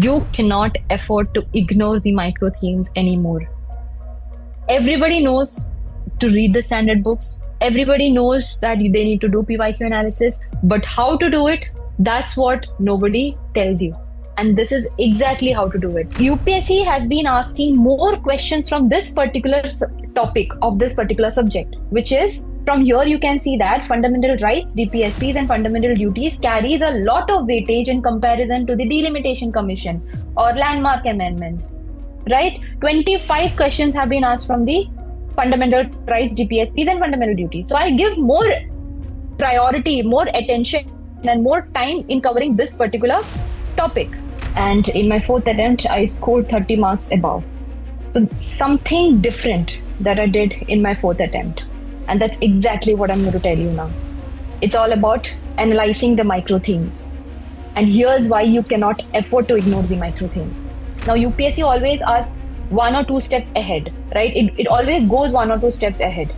You cannot afford to ignore the micro themes anymore. Everybody knows to read the standard books. Everybody knows that they need to do PYQ analysis, but how to do it, that's what nobody tells you. And this is exactly how to do it. UPSC has been asking more questions from this particular topic of this particular subject, which is from here you can see that fundamental rights, DPSPs, and fundamental duties carries a lot of weightage in comparison to the Delimitation Commission or landmark amendments. Right? 25 questions have been asked from the fundamental rights, DPSPs, and fundamental duties. So I give more priority, more attention, and more time in covering this particular topic. And in my fourth attempt, I scored 30 marks above. So something different that I did in my fourth attempt. And that's exactly what I'm going to tell you now. It's all about analyzing the micro themes. And here's why you cannot afford to ignore the micro themes. Now, UPSC always asks 1 or 2 steps ahead, right? It always goes 1 or 2 steps ahead.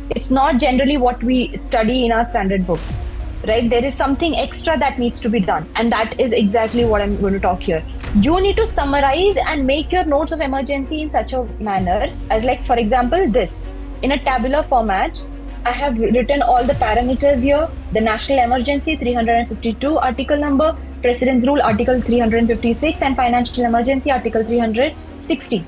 It's not generally what we study in our standard books, right? There is something extra that needs to be done. And that is exactly what I'm going to talk here. You need to summarize and make your notes of emergency in such a manner as, like, for example, this. In a tabular format, I have written all the parameters here, the national emergency 352 article number, President's Rule article 356, and financial emergency article 360.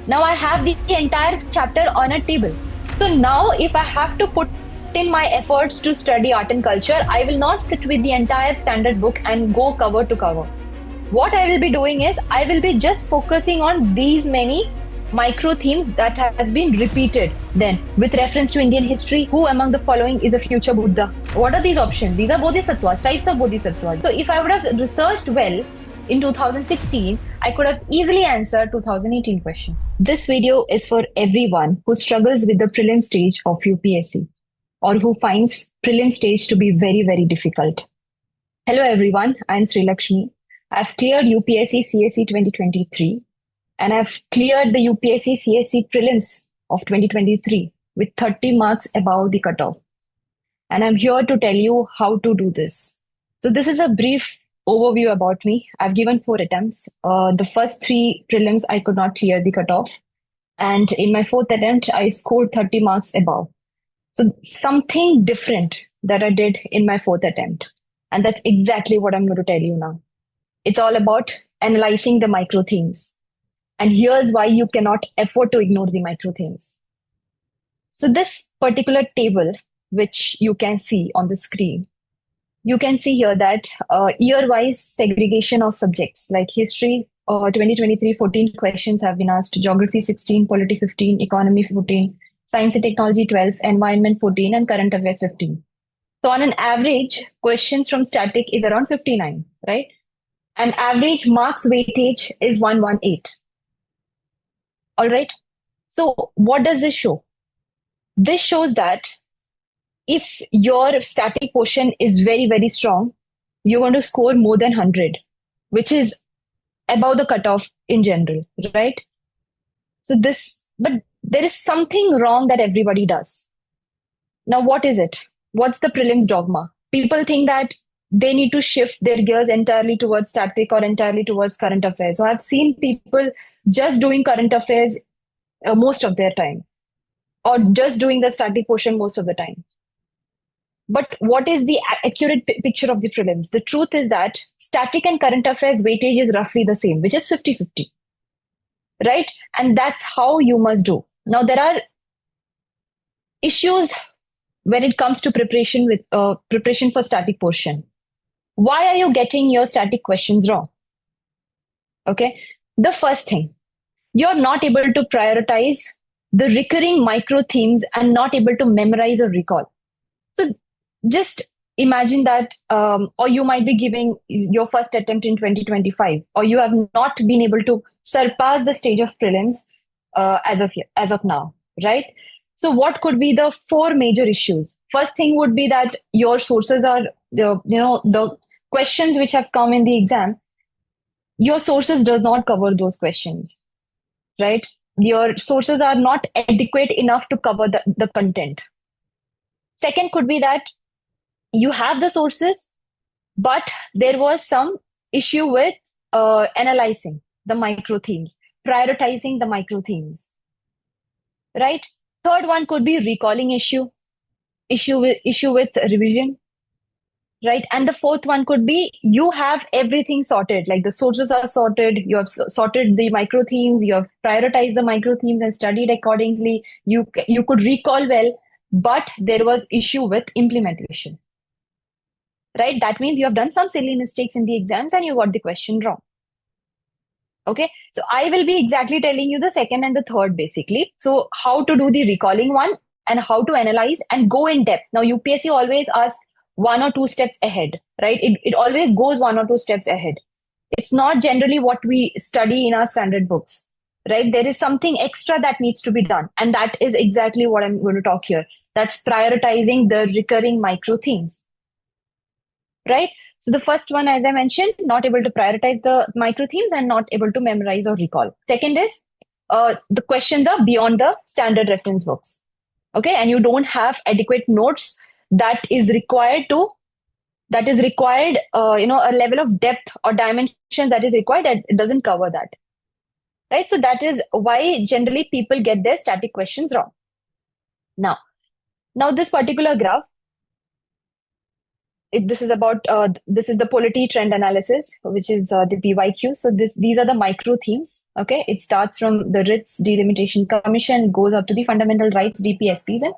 Now I have the entire chapter on a table. So now if I have to put in my efforts to study art and culture, I will not sit with the entire standard book and go cover to cover. What I will be doing is I will be just focusing on these many micro themes that has been repeated. Then, with reference to Indian history, who among the following is a future Buddha? What are these options? These are bodhisattvas, types of bodhisattvas. So if I would have researched well in 2016, I could have easily answered 2018 question. This video is for everyone who struggles with the prelim stage of UPSC or who finds prelim stage to be very, very difficult. Hello everyone, I'm Sri Lakshmi. I've cleared UPSC CSE 2023. And I've cleared the UPSC CSE prelims of 2023 with 30 marks above the cutoff. And I'm here to tell you how to do this. So this is a brief overview about me. I've given 4 attempts. The first 3 prelims, I could not clear the cutoff. And in my 4th attempt, I scored 30 marks above. So something different that I did in my 4th attempt. And that's exactly what I'm going to tell you now. It's all about analyzing the micro themes. And here's why you cannot afford to ignore the micro themes. So this particular table, which you can see on the screen, you can see here that year-wise segregation of subjects like history, 2023, 14 questions have been asked, geography 16, polity 15, economy 14, science and technology 12, environment 14, and current affairs 15. So on an average, questions from static is around 59, right? And average marks weightage is 118. All right. So what does this show? This shows that if your static portion is very, very strong, you're going to score more than 100, which is above the cutoff in general, right? So but there is something wrong that everybody does. Now, what is it? What's the prelims dogma? People think that they need to shift their gears entirely towards static or entirely towards current affairs. So I've seen people just doing current affairs most of their time, or just doing the static portion most of the time. But what is the accurate picture of the prelims? The truth is that static and current affairs weightage is roughly the same, which is 50-50, right? And that's how you must do. Now, there are issues when it comes to preparation for static portion. Why are you getting your static questions wrong? Okay. The first thing, you're not able to prioritize the recurring micro themes and not able to memorize or recall. So just imagine that, or you might be giving your first attempt in 2025, or you have not been able to surpass the stage of prelims as of now, right? So what could be the 4 major issues? First thing would be that your sources are, the questions which have come in the exam, your sources does not cover those questions, right? Your sources are not adequate enough to cover the content. Second could be that you have the sources, but there was some issue with analyzing the micro themes, prioritizing the micro themes, right? Third one could be recalling issue with revision, right? And the fourth one could be you have everything sorted, like the sources are sorted, you have sorted the micro themes, you have prioritized the micro themes and studied accordingly. You could recall well, but there was issue with implementation, right? That means you have done some silly mistakes in the exams and you got the question wrong. Okay, so I will be exactly telling you the second and the third basically. So, how to do the recalling one and how to analyze and go in depth. Now, UPSC always asks 1 or 2 steps ahead, right? It always goes 1 or 2 steps ahead. It's not generally what we study in our standard books, right? There is something extra that needs to be done. And that is exactly what I'm going to talk here. That's prioritizing the recurring micro themes, right? So the first one, as I mentioned, not able to prioritize the micro themes and not able to memorize or recall. Second is the questions are beyond the standard reference books. Okay, and you don't have adequate notes that is required to a level of depth or dimensions that is required, that it doesn't cover that, right? So that is why generally people get their static questions wrong. Now this particular graph, this is the polity trend analysis, which is the PYQ. So these are the micro themes. Okay, it starts from the writs delimitation commission, goes up to the fundamental rights DPSPs and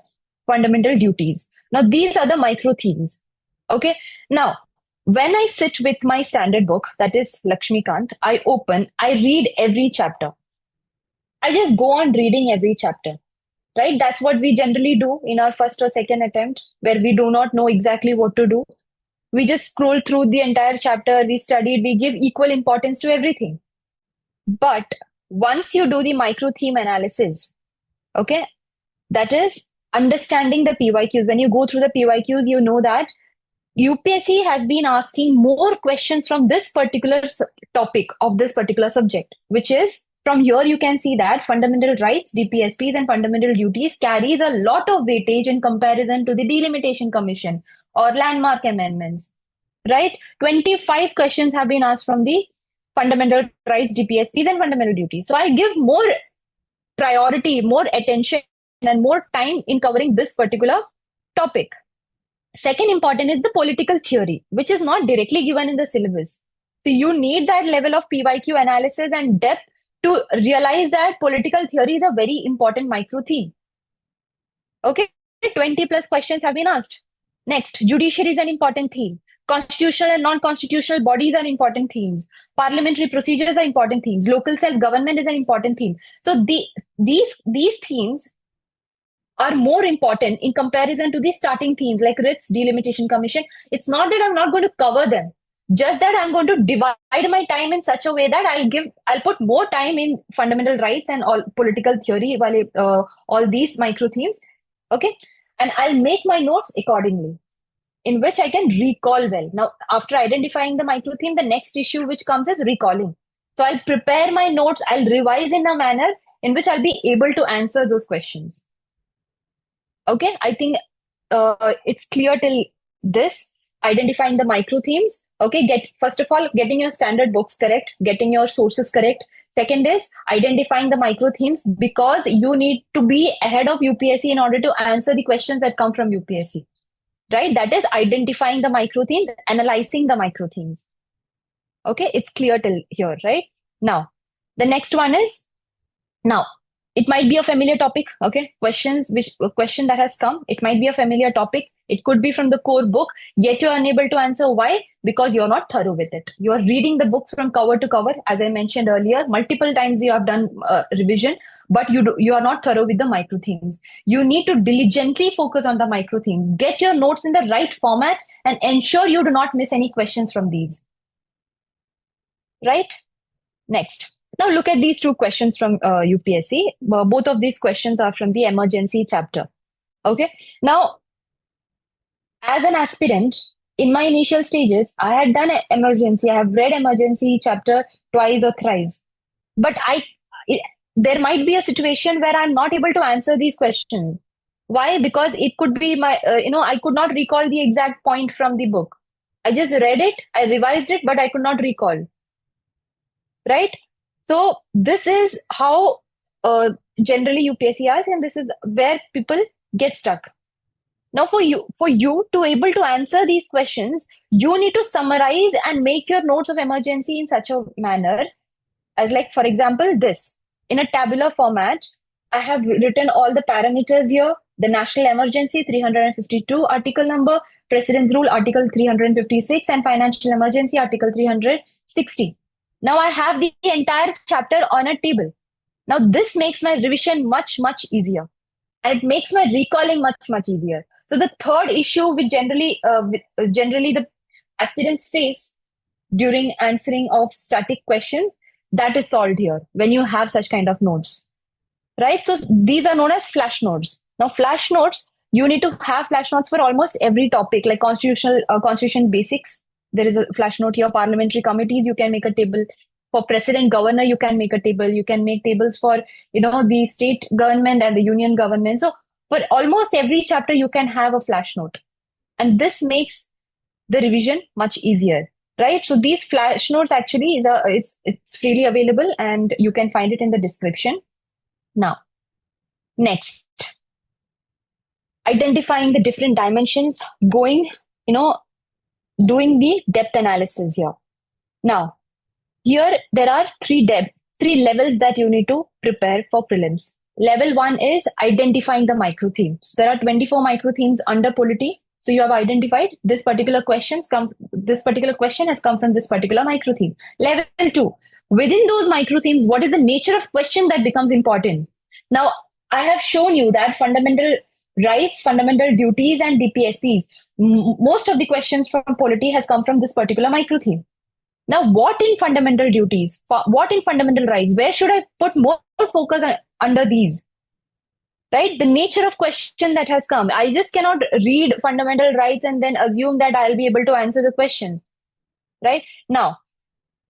fundamental duties. Now these are the micro themes. Okay, now when I sit with my standard book, that is Lakshmikant, I read every chapter. I just go on reading every chapter, right? That's what we generally do in our first or second attempt, where we do not know exactly what to do. We just scroll through the entire chapter, we studied, we give equal importance to everything. But once you do the micro theme analysis, okay, that is understanding the PYQs. When you go through the PYQs, you know that UPSC has been asking more questions from this particular topic of this particular subject, which is from here you can see that fundamental rights, DPSPs, and fundamental duties carries a lot of weightage in comparison to the Delimitation Commission or landmark amendments, right? 25 questions have been asked from the fundamental rights, DPSPs, and fundamental duties. So I give more priority, more attention, and more time in covering this particular topic. Second important is the political theory, which is not directly given in the syllabus. So you need that level of PYQ analysis and depth to realize that political theory is a very important micro theme. Okay, 20 plus questions have been asked. Next, judiciary is an important theme. Constitutional and non-constitutional bodies are important themes. Parliamentary procedures are important themes. Local self-government is an important theme. So these themes are more important in comparison to the starting themes like writs, delimitation commission. It's not that I'm not going to cover them, just that I'm going to divide my time in such a way that I'll put more time in fundamental rights and all political theory, all these micro themes. Okay, and I'll make my notes accordingly, in which I can recall well. Now, after identifying the micro theme, the next issue which comes is recalling. So I'll prepare my notes, I'll revise in a manner in which I'll be able to answer those questions. Okay, I think it's clear till this, identifying the micro themes. Okay, first of all, getting your standard books correct, getting your sources correct. Second is identifying the micro themes, because you need to be ahead of UPSC in order to answer the questions that come from UPSC, right? That is identifying the micro themes, analyzing the micro themes. Okay, it's clear till here, right? Now, the next one is, now, it might be a familiar topic, okay? Question that has come, it might be a familiar topic. It could be from the core book, yet you're unable to answer. Why? Because you're not thorough with it. You're reading the books from cover to cover. As I mentioned earlier, multiple times you have done revision, but you are not thorough with the micro themes. You need to diligently focus on the micro themes. Get your notes in the right format and ensure you do not miss any questions from these. Right? Next. Now look at these two questions from UPSC. Both of these questions are from the emergency chapter. Okay. Now, as an aspirant, in my initial stages, I had done emergency. I have read emergency chapter twice or thrice. But there might be a situation where I'm not able to answer these questions. Why? Because it could be I could not recall the exact point from the book. I just read it, I revised it, but I could not recall. right? So this is how generally UPSC asks, and this is where people get stuck. Now, for you to able to answer these questions, you need to summarize and make your notes of emergency in such a manner as, like, for example, this in a tabular format. I have written all the parameters here: the national emergency 352 article number, president's rule article 356, and financial emergency article 360. Now I have the entire chapter on a table. Now this makes my revision much easier, and it makes my recalling much easier. So the third issue which generally the aspirants face during answering of static questions, that is solved here when you have such kind of notes, right? So these are known as flash notes. Now flash notes, you need to have flash notes for almost every topic, like constitution basics. There is a flash note here. Parliamentary committees, you can make a table. For president, governor, you can make a table. You can make tables for the state government and the union government. So for almost every chapter you can have a flash note, and this makes the revision much easier, right? So these flash notes actually it's freely available, and you can find it in the description. Now, next, identifying the different dimensions, doing the depth analysis here. Now, here there are three levels that you need to prepare for prelims. Level 1 is identifying the micro themes. So there are 24 micro themes under polity. So you have identified this particular question has come from this particular micro theme. Level 2, within those micro themes, what is the nature of question that becomes important? Now, I have shown you that fundamental rights, fundamental duties, and DPSPs, most of the questions from polity has come from this particular micro theme. Now, what in fundamental duties, what in fundamental rights, where should I put more focus under these? Right? The nature of question that has come. I just cannot read fundamental rights and then assume that I'll be able to answer the question. Right? Now,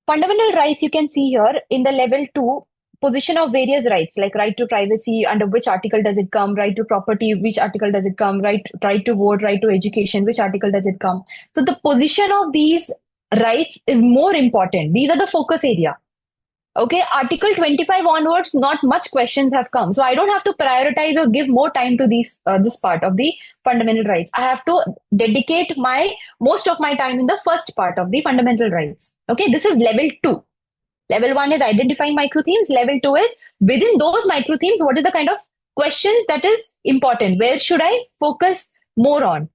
fundamental rights, you can see here in the level 2, position of various rights, like right to privacy, under which article does it come, right to property, which article does it come, right to vote, right to education, which article does it come. So the position of these rights is more important. These are the focus area. Okay, Article 25 onwards, not much questions have come. So I don't have to prioritize or give more time to this part of the fundamental rights. I have to dedicate most of my time in the first part of the fundamental rights. Okay, this is level 2. Level 1 is identifying micro themes. Level 2 is within those micro themes, what is the kind of questions that is important? Where should I focus more on?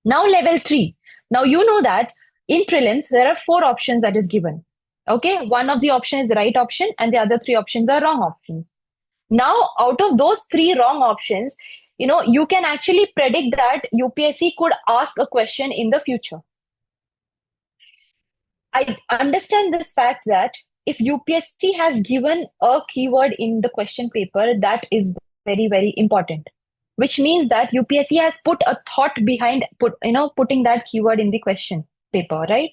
Now level 3. Now you know that in prelims, there are 4 options that is given. Okay, one of the option is the right option, and the other 3 options are wrong options. Now, out of those 3 wrong options, you can actually predict that UPSC could ask a question in the future. I understand this fact that if UPSC has given a keyword in the question paper, that is very important, which means that UPSC has put a thought behind putting that keyword in the question paper, right?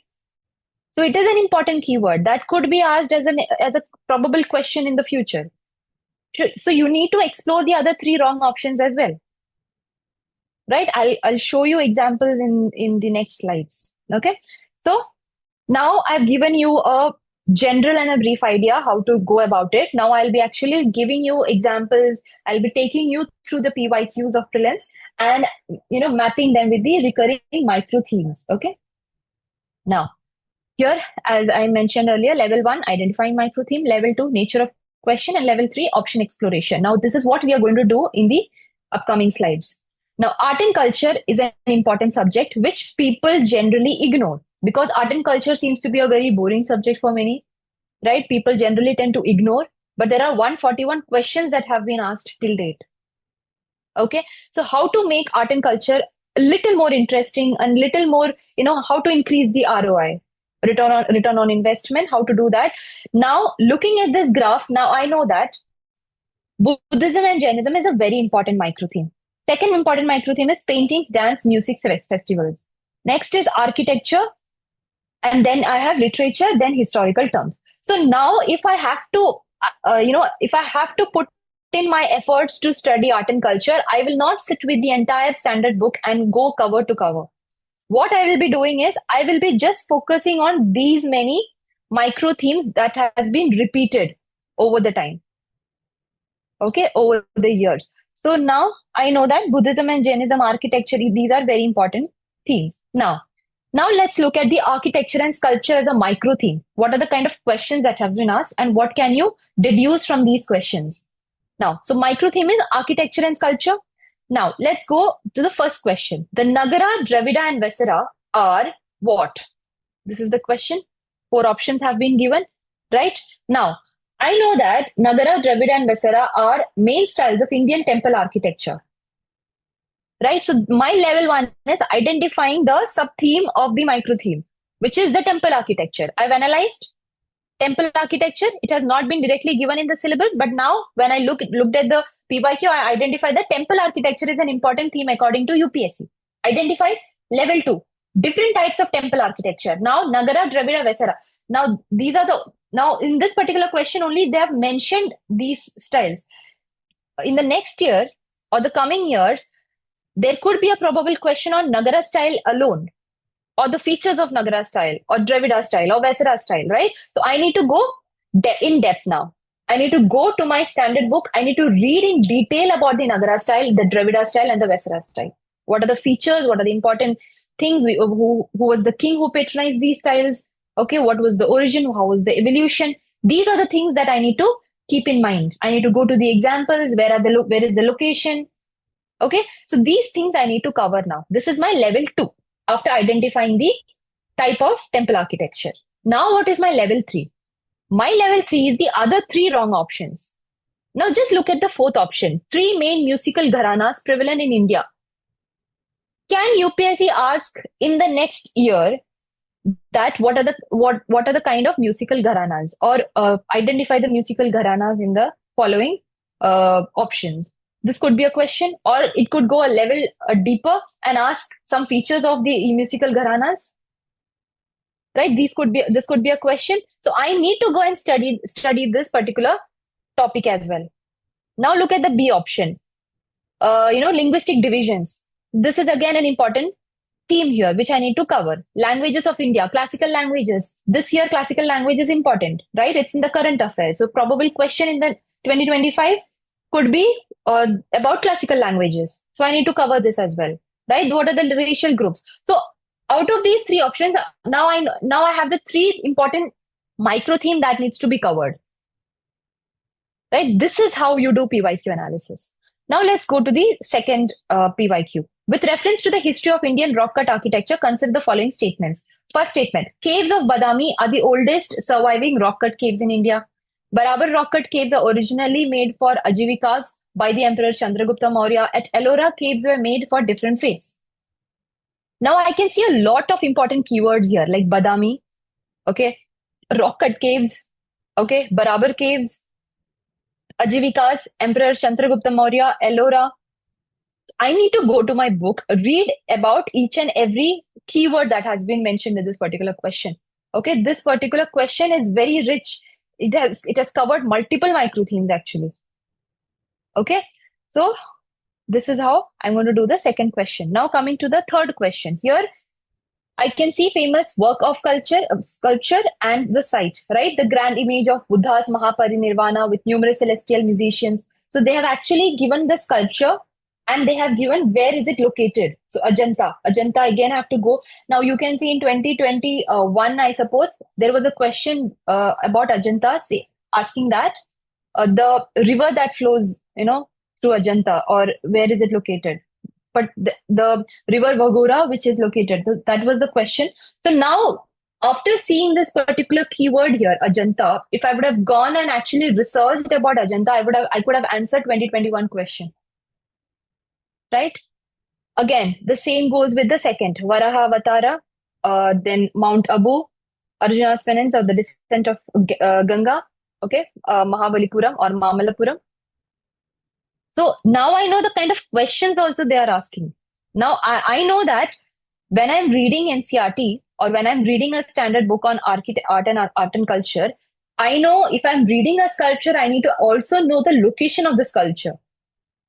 So it is an important keyword that could be asked as a probable question in the future. So you need to explore the other 3 wrong options as well, right? I'll show you examples in the next slides. Okay, so now I've given you a general and a brief idea how to go about it. Now I'll be actually giving you examples. I'll be taking you through the PYQs of prelims and mapping them with the recurring micro themes. Okay, now. Here, as I mentioned earlier, level 1, identifying micro theme, level 2, nature of question, and level 3, option exploration. Now, this is what we are going to do in the upcoming slides. Now, art and culture is an important subject which people generally ignore, because art and culture seems to be a very boring subject for many, right? People generally tend to ignore, but there are 141 questions that have been asked till date. Okay, so how to make art and culture a little more interesting and little more, how to increase the ROI? Return on investment, how to do that. Now, looking at this graph, now I know that Buddhism and Jainism is a very important micro theme. Second important micro theme is paintings, dance, music, festivals. Next is architecture, and then I have literature, then historical terms. So now, if I have to put in my efforts to study art and culture, I will not sit with the entire standard book and go cover to cover. What I will be doing is I will be just focusing on these many micro themes that has been repeated over the time, okay, over the years. So now I know that Buddhism and Jainism architecture, these are very important themes. Now let's look at the architecture and sculpture as a micro theme. What are the kind of questions that have been asked and what can you deduce from these questions? Now, so micro theme is architecture and sculpture. Now, let's go to the first question. The Nagara, Dravida, and Vesara are what? This is the question. 4 options have been given, right? Now, I know that Nagara, Dravida, and Vesara are main styles of Indian temple architecture, right? So, my level 1 is identifying the sub theme of the micro theme, which is the temple architecture. I've analyzed temple architecture. It has not been directly given in the syllabus, but now when I looked at the PYQ, I identified that temple architecture is an important theme according to UPSC. Identified level 2, different types of temple architecture. Now, Nagara, Dravida, Vesara. Now, now in this particular question only, they have mentioned these styles. In the next year or the coming years, there could be a probable question on Nagara style alone, or the features of Nagara style, or Dravida style, or Vesara style, right? So I need to go in depth now. I need to go to my standard book. I need to read in detail about the Nagara style, the Dravida style, and the Vesara style. What are the features? What are the important things? Who was the king who patronized these styles? Okay, what was the origin? How was the evolution? These are the things that I need to keep in mind. I need to go to the examples. Where is the location? Okay, so these things I need to cover now. This is my level 2 after identifying the type of temple architecture. Now, what is my level 3? My level 3 is the other 3 wrong options. Now, just look at the 4th option. 3 main musical gharanas prevalent in India. Can UPSC ask in the next year that what are the kind of musical gharanas, or identify the musical gharanas in the following options? This could be a question, or it could go a level deeper and ask some features of the musical gharanas. Right? This could be a question. So I need to go and study this particular topic as well. Now look at the B option. Linguistic divisions. This is again an important theme here, which I need to cover. Languages of India, classical languages. This year, classical language is important, right? It's in the current affairs. So probable question in the 2025 could be about classical languages. So I need to cover this as well, right? What are the racial groups? So out of these 3 options, now I have the 3 important micro theme that needs to be covered, right? This is how you do PYQ analysis. Now let's go to the second PYQ. With reference to the history of Indian rock cut architecture, consider the following statements. First statement, caves of Badami are the oldest surviving rock cut caves in India. Barabar rock cut caves are originally made for ajivikas by the Emperor Chandragupta Maurya. At Ellora, caves were made for different faiths. Now I can see a lot of important keywords here, like Badami, okay, rock cut caves, okay, Barabar caves, ajivikas, Emperor Chandragupta Maurya, Ellora. I need to go to my book, read about each and every keyword that has been mentioned in this particular question. Okay, this particular question is very rich. It has covered multiple micro themes actually. Okay, so this is how I'm going to do the second question. Now coming to the third question. Here I can see famous work of sculpture and the site, right? The grand image of Buddha's Mahaparinirvana with numerous celestial musicians. So they have actually given the sculpture and they have given where is it located. So Ajanta again have to go. Now you can see in 2021, I suppose, there was a question about Ajanta asking that the river that flows, through Ajanta, or where is it located? But the river Vagora, which is located, that was the question. So now, after seeing this particular keyword here, Ajanta, if I would have gone and actually researched about Ajanta, I could have answered 2021 question. Right? Again, the same goes with the second, Varaha Avatara, then Mount Abu, Arjuna's penance, or the descent of Ganga, okay, Mahabalipuram or Mamalapuram. So now I know the kind of questions also they are asking. Now I know that when I'm reading NCERT or when I'm reading a standard book on art and culture, I know if I'm reading a sculpture, I need to also know the location of the sculpture.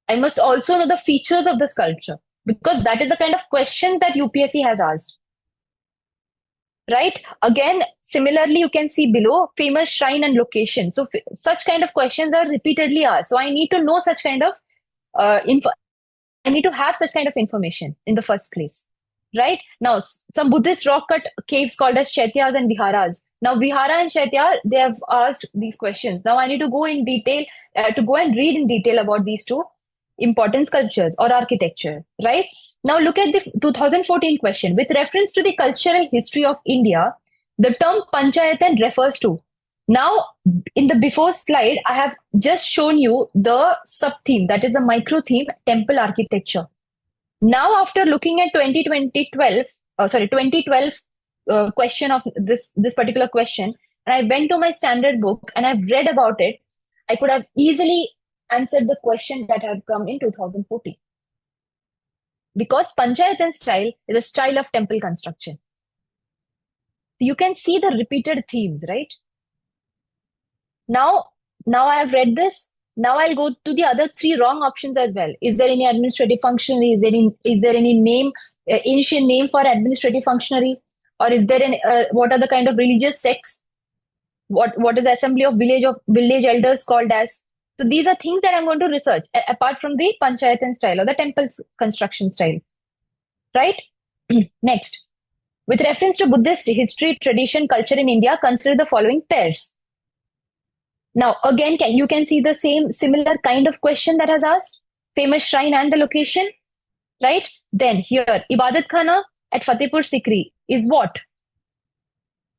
I must also know the features of the sculpture, because that is the kind of question that UPSC has asked. right? Again, similarly, you can see below famous shrine and location. So such kind of questions are repeatedly asked. So I need to know such kind of info. I need to have such kind of information in the first place, right? Now, some Buddhist rock cut caves called as chaityas and viharas. Now, vihara and chaitya, they have asked these questions. Now, I need to go in detail, to go and read in detail about these two important sculptures or architecture, right? Now, look at the 2014 question. With reference to the cultural history of India, the term Panchayatan refers to. Now, in the before slide, I have just shown you the sub theme, that is the micro theme, temple architecture. Now, after looking at 2012 question of this particular question, and I went to my standard book and I've read about it, I could have easily answered the question that had come in 2014. Because Panchayatan style is a style of temple construction. So you can see the repeated themes, right? Now I have read this. Now I'll go to the other three wrong options as well. Is there any administrative functionary? Is there any name, ancient name for administrative functionary? Or is there any, what are the kind of religious sects? What is the assembly of village elders called as? So these are things that I'm going to research apart from the Panchayatan style or the temple construction style, right? Next, with reference to Buddhist history, tradition, culture in India, consider the following pairs. Now, again, you can see the similar kind of question that has asked. Famous shrine and the location, right? Then here, Ibadat Khana at Fatehpur Sikri is what?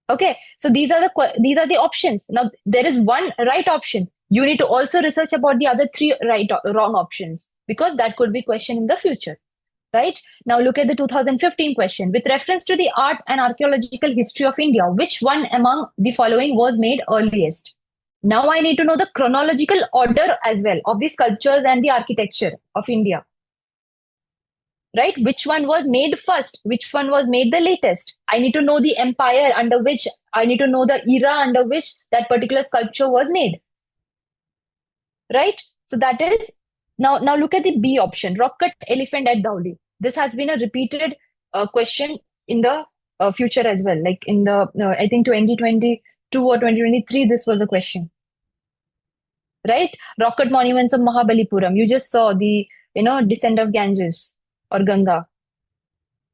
Okay, so these are the options. Now, there is one right option. You need to also research about the other three wrong options because that could be question in the future, right? Now, look at the 2015 question. With reference to the art and archaeological history of India, which one among the following was made earliest? Now I need to know the chronological order as well of the sculptures and the architecture of India. Right? Which one was made first? Which one was made the latest? I need to know the empire under which, I need to know the era under which that particular sculpture was made. Right? So that is, now look at the B option, rock cut elephant at Dhauli. This has been a repeated question in the future as well. Like in the, I think 2022 or 2023, this was a question. Right? Rock cut monuments of Mahabalipuram. You just saw the, descent of Ganges or Ganga.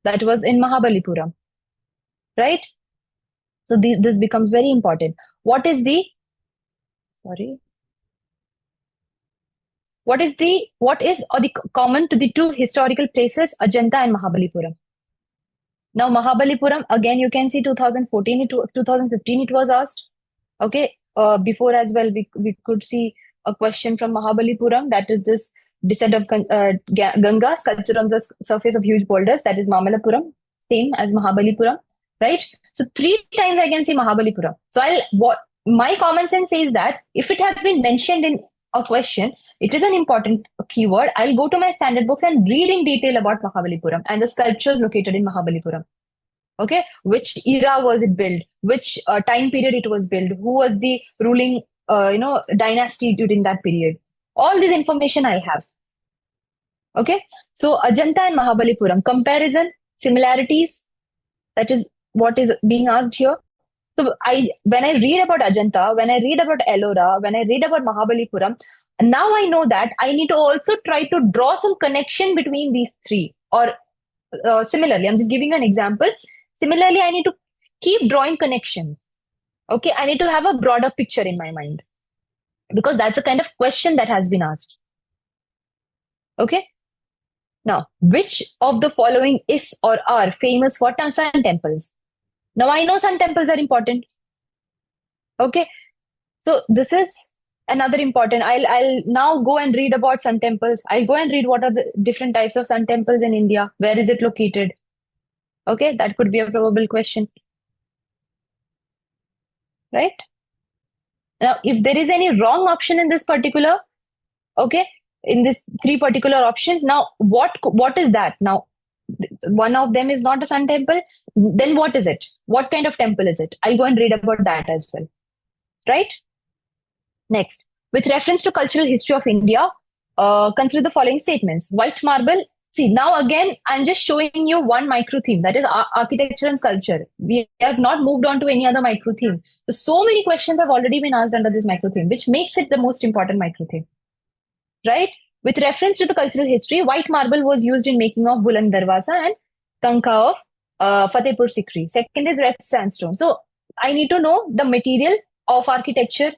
That was in Mahabalipuram. Right? So this becomes very important. What is the common to the two historical places, Ajanta and Mahabalipuram? Now, Mahabalipuram, again, you can see 2014 to 2015 it was asked. Okay. Before as well, we could see a question from Mahabalipuram, that is this descent of Ganga, sculpture on the surface of huge boulders, that is Mamalapuram, same as Mahabalipuram, right? So 3 times I can see Mahabalipuram. So my common sense says that if it has been mentioned in a question, it is an important keyword. I'll go to my standard books and read in detail about Mahabalipuram and the sculptures located in Mahabalipuram. Okay, which era was it built? Which time period it was built? Who was the ruling, dynasty during that period? All this information I have. Okay, so Ajanta and Mahabalipuram, comparison, similarities, that is what is being asked here. So when I read about Ajanta, when I read about Ellora, when I read about Mahabalipuram, now I know that I need to also try to draw some connection between these three. Or similarly, I'm just giving an example. Similarly, I need to keep drawing connections. Okay, I need to have a broader picture in my mind because that's a kind of question that has been asked. Okay. Now, which of the following is or are famous for sun temples? Now, I know sun temples are important. Okay. So this is another important. I'll now go and read about sun temples. I'll go and read what are the different types of sun temples in India. Where is it located? Okay, that could be a probable question. Right? Now, if there is any wrong option in this particular, okay, in this 3 particular options, now what is that? Now, one of them is not a sun temple. Then what is it? What kind of temple is it? I'll go and read about that as well. Right? Next, with reference to cultural history of India, consider the following statements. White marble See, now again, I'm just showing you one micro theme, that is architecture and sculpture. We have not moved on to any other micro theme. So many questions have already been asked under this micro theme, which makes it the most important micro theme, right? With reference to the cultural history, white marble was used in making of Buland Darwaza and Kanka of Fatehpur Sikri. Second is red sandstone. So I need to know the material of architecture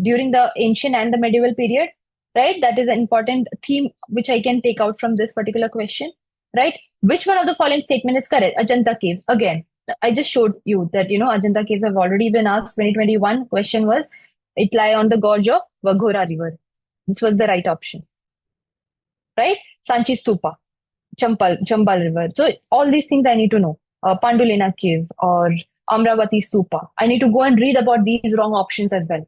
during the ancient and the medieval period, right? That is an important theme which I can take out from this particular question, right? Which one of the following statement is correct? Ajanta caves. Again, I just showed you that, Ajanta caves have already been asked. 2021 question was, it lie on the gorge of Waghora River. This was the right option, right? Sanchi Stupa, Chambal River. So all these things I need to know. Pandulena Cave or Amravati Stupa. I need to go and read about these wrong options as well,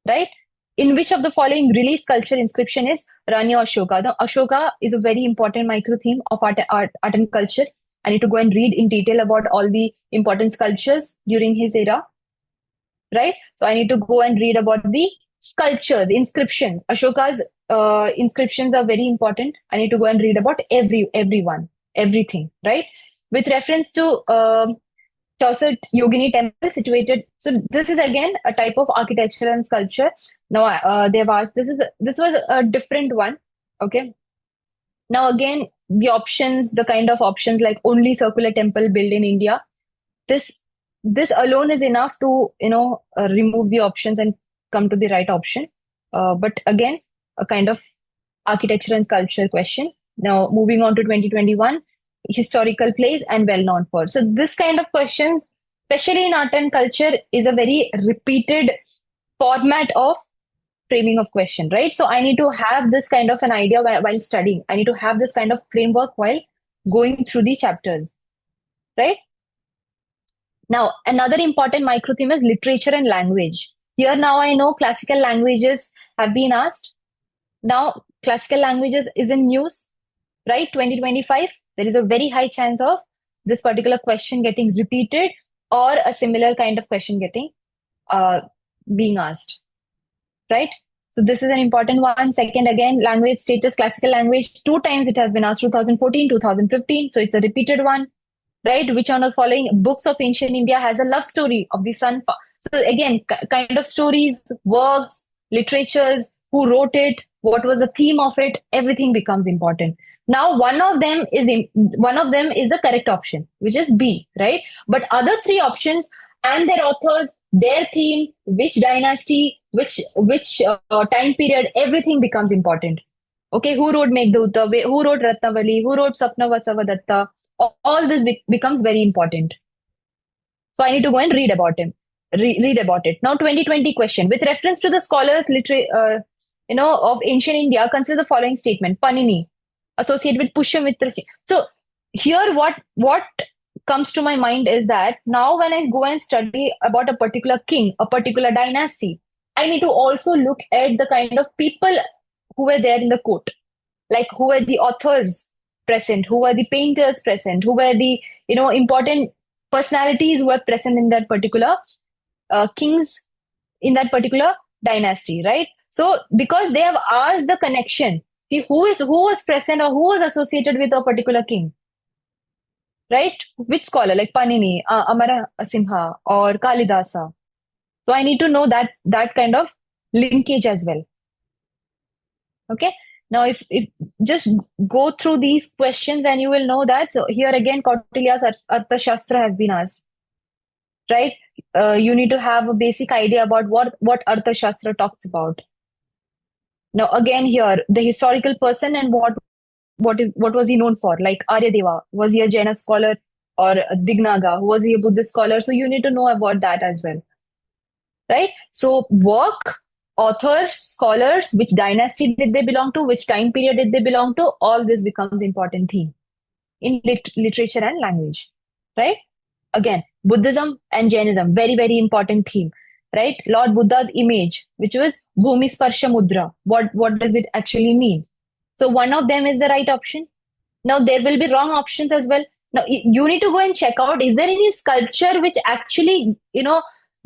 right? In which of the following relief sculpture inscription is Rani Ashoka? The Ashoka is a very important micro theme of art and culture. I need to go and read in detail about all the important sculptures during his era, right? So I need to go and read about the sculptures, inscriptions. Ashoka's inscriptions are very important. I need to go and read about everyone, everything, right? With reference to Chaucer Yogini Temple situated. So this is again a type of architecture and sculpture. Now they've asked, this was a different one. Okay. Now again, the options, the kind of options like only circular temple built in India. This alone is enough to remove the options and come to the right option. But again, a kind of architecture and sculpture question. Now moving on to 2021, historical plays and well known for. So this kind of questions, especially in art and culture, is a very repeated format of framing of question, right? So I need to have this kind of an idea while studying. I need to have this kind of framework while going through the chapters, right? Now, another important micro theme is literature and language. Here now I know classical languages have been asked. Now, classical languages is in news, right? 2025, there is a very high chance of this particular question getting repeated or a similar kind of question getting being asked, right? So this is an important one. Second, again, language status, classical language, 2 times it has been asked, 2014, 2015. So it's a repeated one, right? Which one of the following books of ancient India has a love story of the sun? So again, kind of stories, works, literatures, who wrote it, what was the theme of it, everything becomes important. Now, one of them is the correct option, which is B, right? But other 3 options and their authors, their theme, which dynasty, which time period, everything becomes important. Okay, who wrote Meghdut, who wrote Ratnavali, who wrote Sapna Vasavadatta, all this becomes very important. So I need to go and read about him. Read about it. Now, 2020 question. With reference to the scholars of ancient India, consider the following statement. Panini, associated with Pushyamitra. So here what comes to my mind is that now when I go and study about a particular king, a particular dynasty, I need to also look at the kind of people who were there in the court. Like who were the authors present, who were the painters present, who were the important personalities who were present in that particular kings in that particular dynasty, right? So because they have asked the connection, who was present or who was associated with a particular king, right? Which scholar like Panini, Amara Simha, or Kalidasa. So I need to know that kind of linkage as well. Okay. Now, if just go through these questions and you will know that. So here again, Kautilya's Arthashastra has been asked, right? You need to have a basic idea about what Arthashastra talks about. Now, again here, the historical person and what was he known for? Like Aryadeva, was he a Jaina scholar, or Dignaga, was he a Buddhist scholar? So you need to know about that as well, right? So work, authors, scholars, which dynasty did they belong to, which time period did they belong to, all this becomes important theme in literature and language, right? Again, Buddhism and Jainism, very, very important theme, right? Lord Buddha's image, which was Bhumi Sparsha Mudra. What does it actually mean? So one of them is the right option. Now there will be wrong options as well. Now you need to go and check out, is there any sculpture which actually,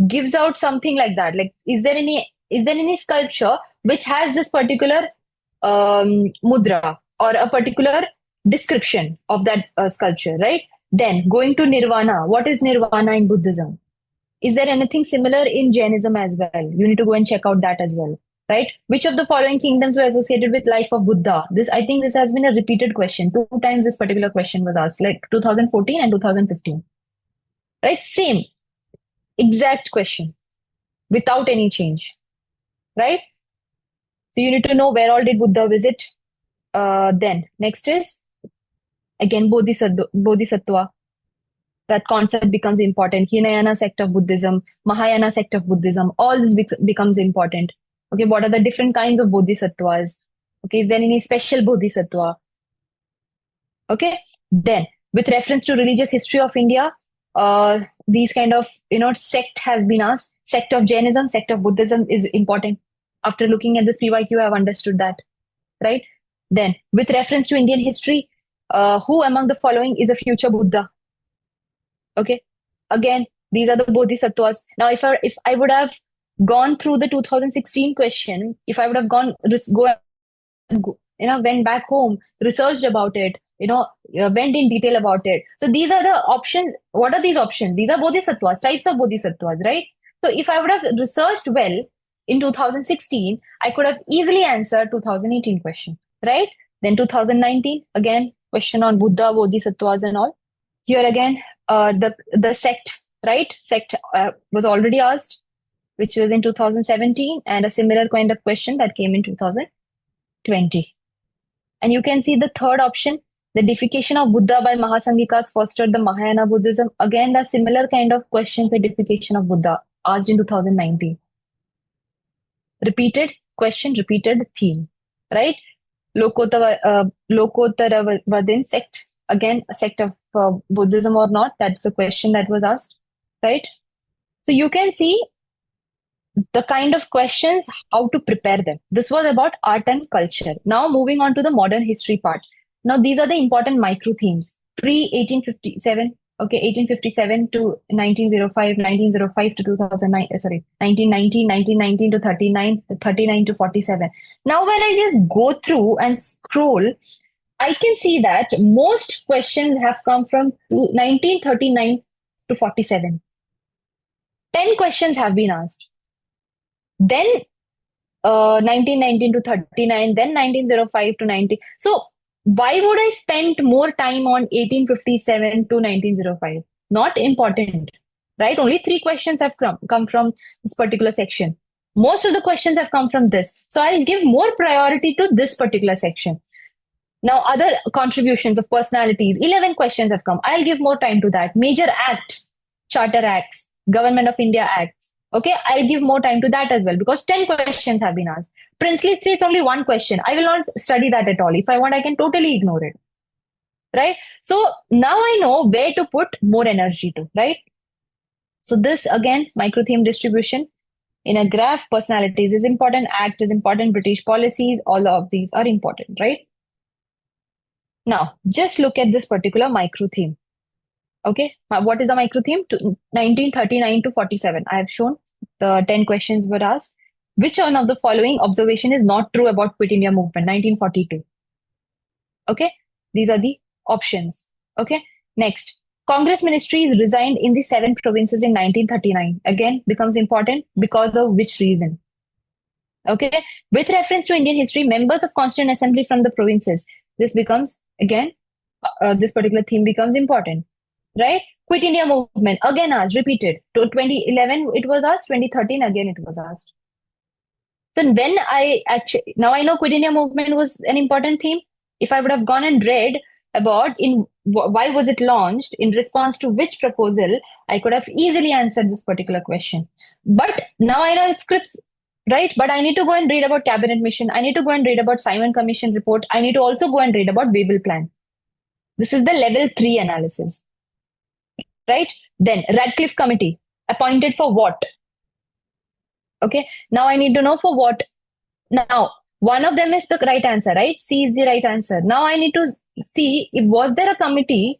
gives out something like that? Like, is there any sculpture which has this particular mudra? or a particular description of that sculpture, right? Then going to Nirvana. What is Nirvana in Buddhism? Is there anything similar in Jainism as well? You need to go and check out that as well, right? Which of the following kingdoms were associated with life of Buddha? This, I think this has been a repeated question. Two times this particular question was asked, like 2014 and 2015, right? Same exact question without any change, right? So you need to know where all did Buddha visit. Then next is again Bodhisattva. That concept becomes important. Hinayana sect of Buddhism, Mahayana sect of Buddhism, all this becomes important. Okay, what are the different kinds of bodhisattvas? Okay, is there any special bodhisattva? Okay, then with reference to religious history of India, these kind of sect has been asked. Sect of Jainism, sect of Buddhism is important. After looking at this PYQ, I have understood that, right? Then with reference to Indian history, who among the following is a future Buddha? Okay, again, these are the bodhisattvas. Now, if I would have gone through the 2016 question, if I would have went back home, researched about it, went in detail about it. So these are the options. What are these options? These are bodhisattvas, types of bodhisattvas, right? So if I would have researched well in 2016, I could have easily answered 2018 question, right? Then 2019, again, question on Buddha, bodhisattvas and all. Here again, the sect, right? Sect was already asked, which was in 2017, and a similar kind of question that came in 2020. And you can see the third option, the deification of Buddha by Mahasanghikas fostered the Mahayana Buddhism. Again, the similar kind of questions, the deification of Buddha, asked in 2019. Repeated question, repeated theme, right? Lokottaravadin sect, again, a sect of Buddhism or not, that's a question that was asked, right? So you can see the kind of questions, how to prepare them. This was about art and culture. Now moving on to the modern history part. Now these are the important micro themes. Pre-1857, okay, 1857 to 1905, 1905 to 2009, 1919, 1919 to 39, 39 to 47. Now when I just go through and scroll, I can see that most questions have come from 1939 to 47. 10 questions have been asked. Then 1919 to 39, then 1905 to 90. So why would I spend more time on 1857 to 1905? Not important, right? Only 3 questions have come from this particular section. Most of the questions have come from this. So I'll give more priority to this particular section. Now, other contributions of personalities, 11 questions have come. I'll give more time to that. Major Act, Charter Acts, Government of India Acts. Okay, I'll give more time to that as well because 10 questions have been asked. Princely Tree is only 1 question. I will not study that at all. If I want, I can totally ignore it. Right? So now I know where to put more energy to, right? So this again, micro theme distribution in a graph, personalities is important, Act is important, British policies, all of these are important, right? Now, just look at this particular micro theme. Okay, what is the micro theme? 1939 to 47. I have shown the 10 questions were asked. Which one of the following observation is not true about Quit India movement, 1942? Okay, these are the options. Okay, next. Congress ministries resigned in the 7 provinces in 1939. Again, becomes important because of which reason? Okay, with reference to Indian history, members of Constituent Assembly from the provinces. This becomes, again, this particular theme becomes important. Right? Quit India movement, again asked, repeated. To 2011, it was asked. 2013, again, it was asked. So when now I know Quit India movement was an important theme. If I would have gone and read about why was it launched, in response to which proposal, I could have easily answered this particular question. But now I know it's scripts, right? But I need to go and read about cabinet mission. I need to go and read about Simon Commission report. I need to also go and read about Babel plan. This is the level 3 analysis. Right? Then Radcliffe Committee, appointed for what? Okay, now I need to know for what. Now, one of them is the right answer, right? C is the right answer. Now I need to see if was there a committee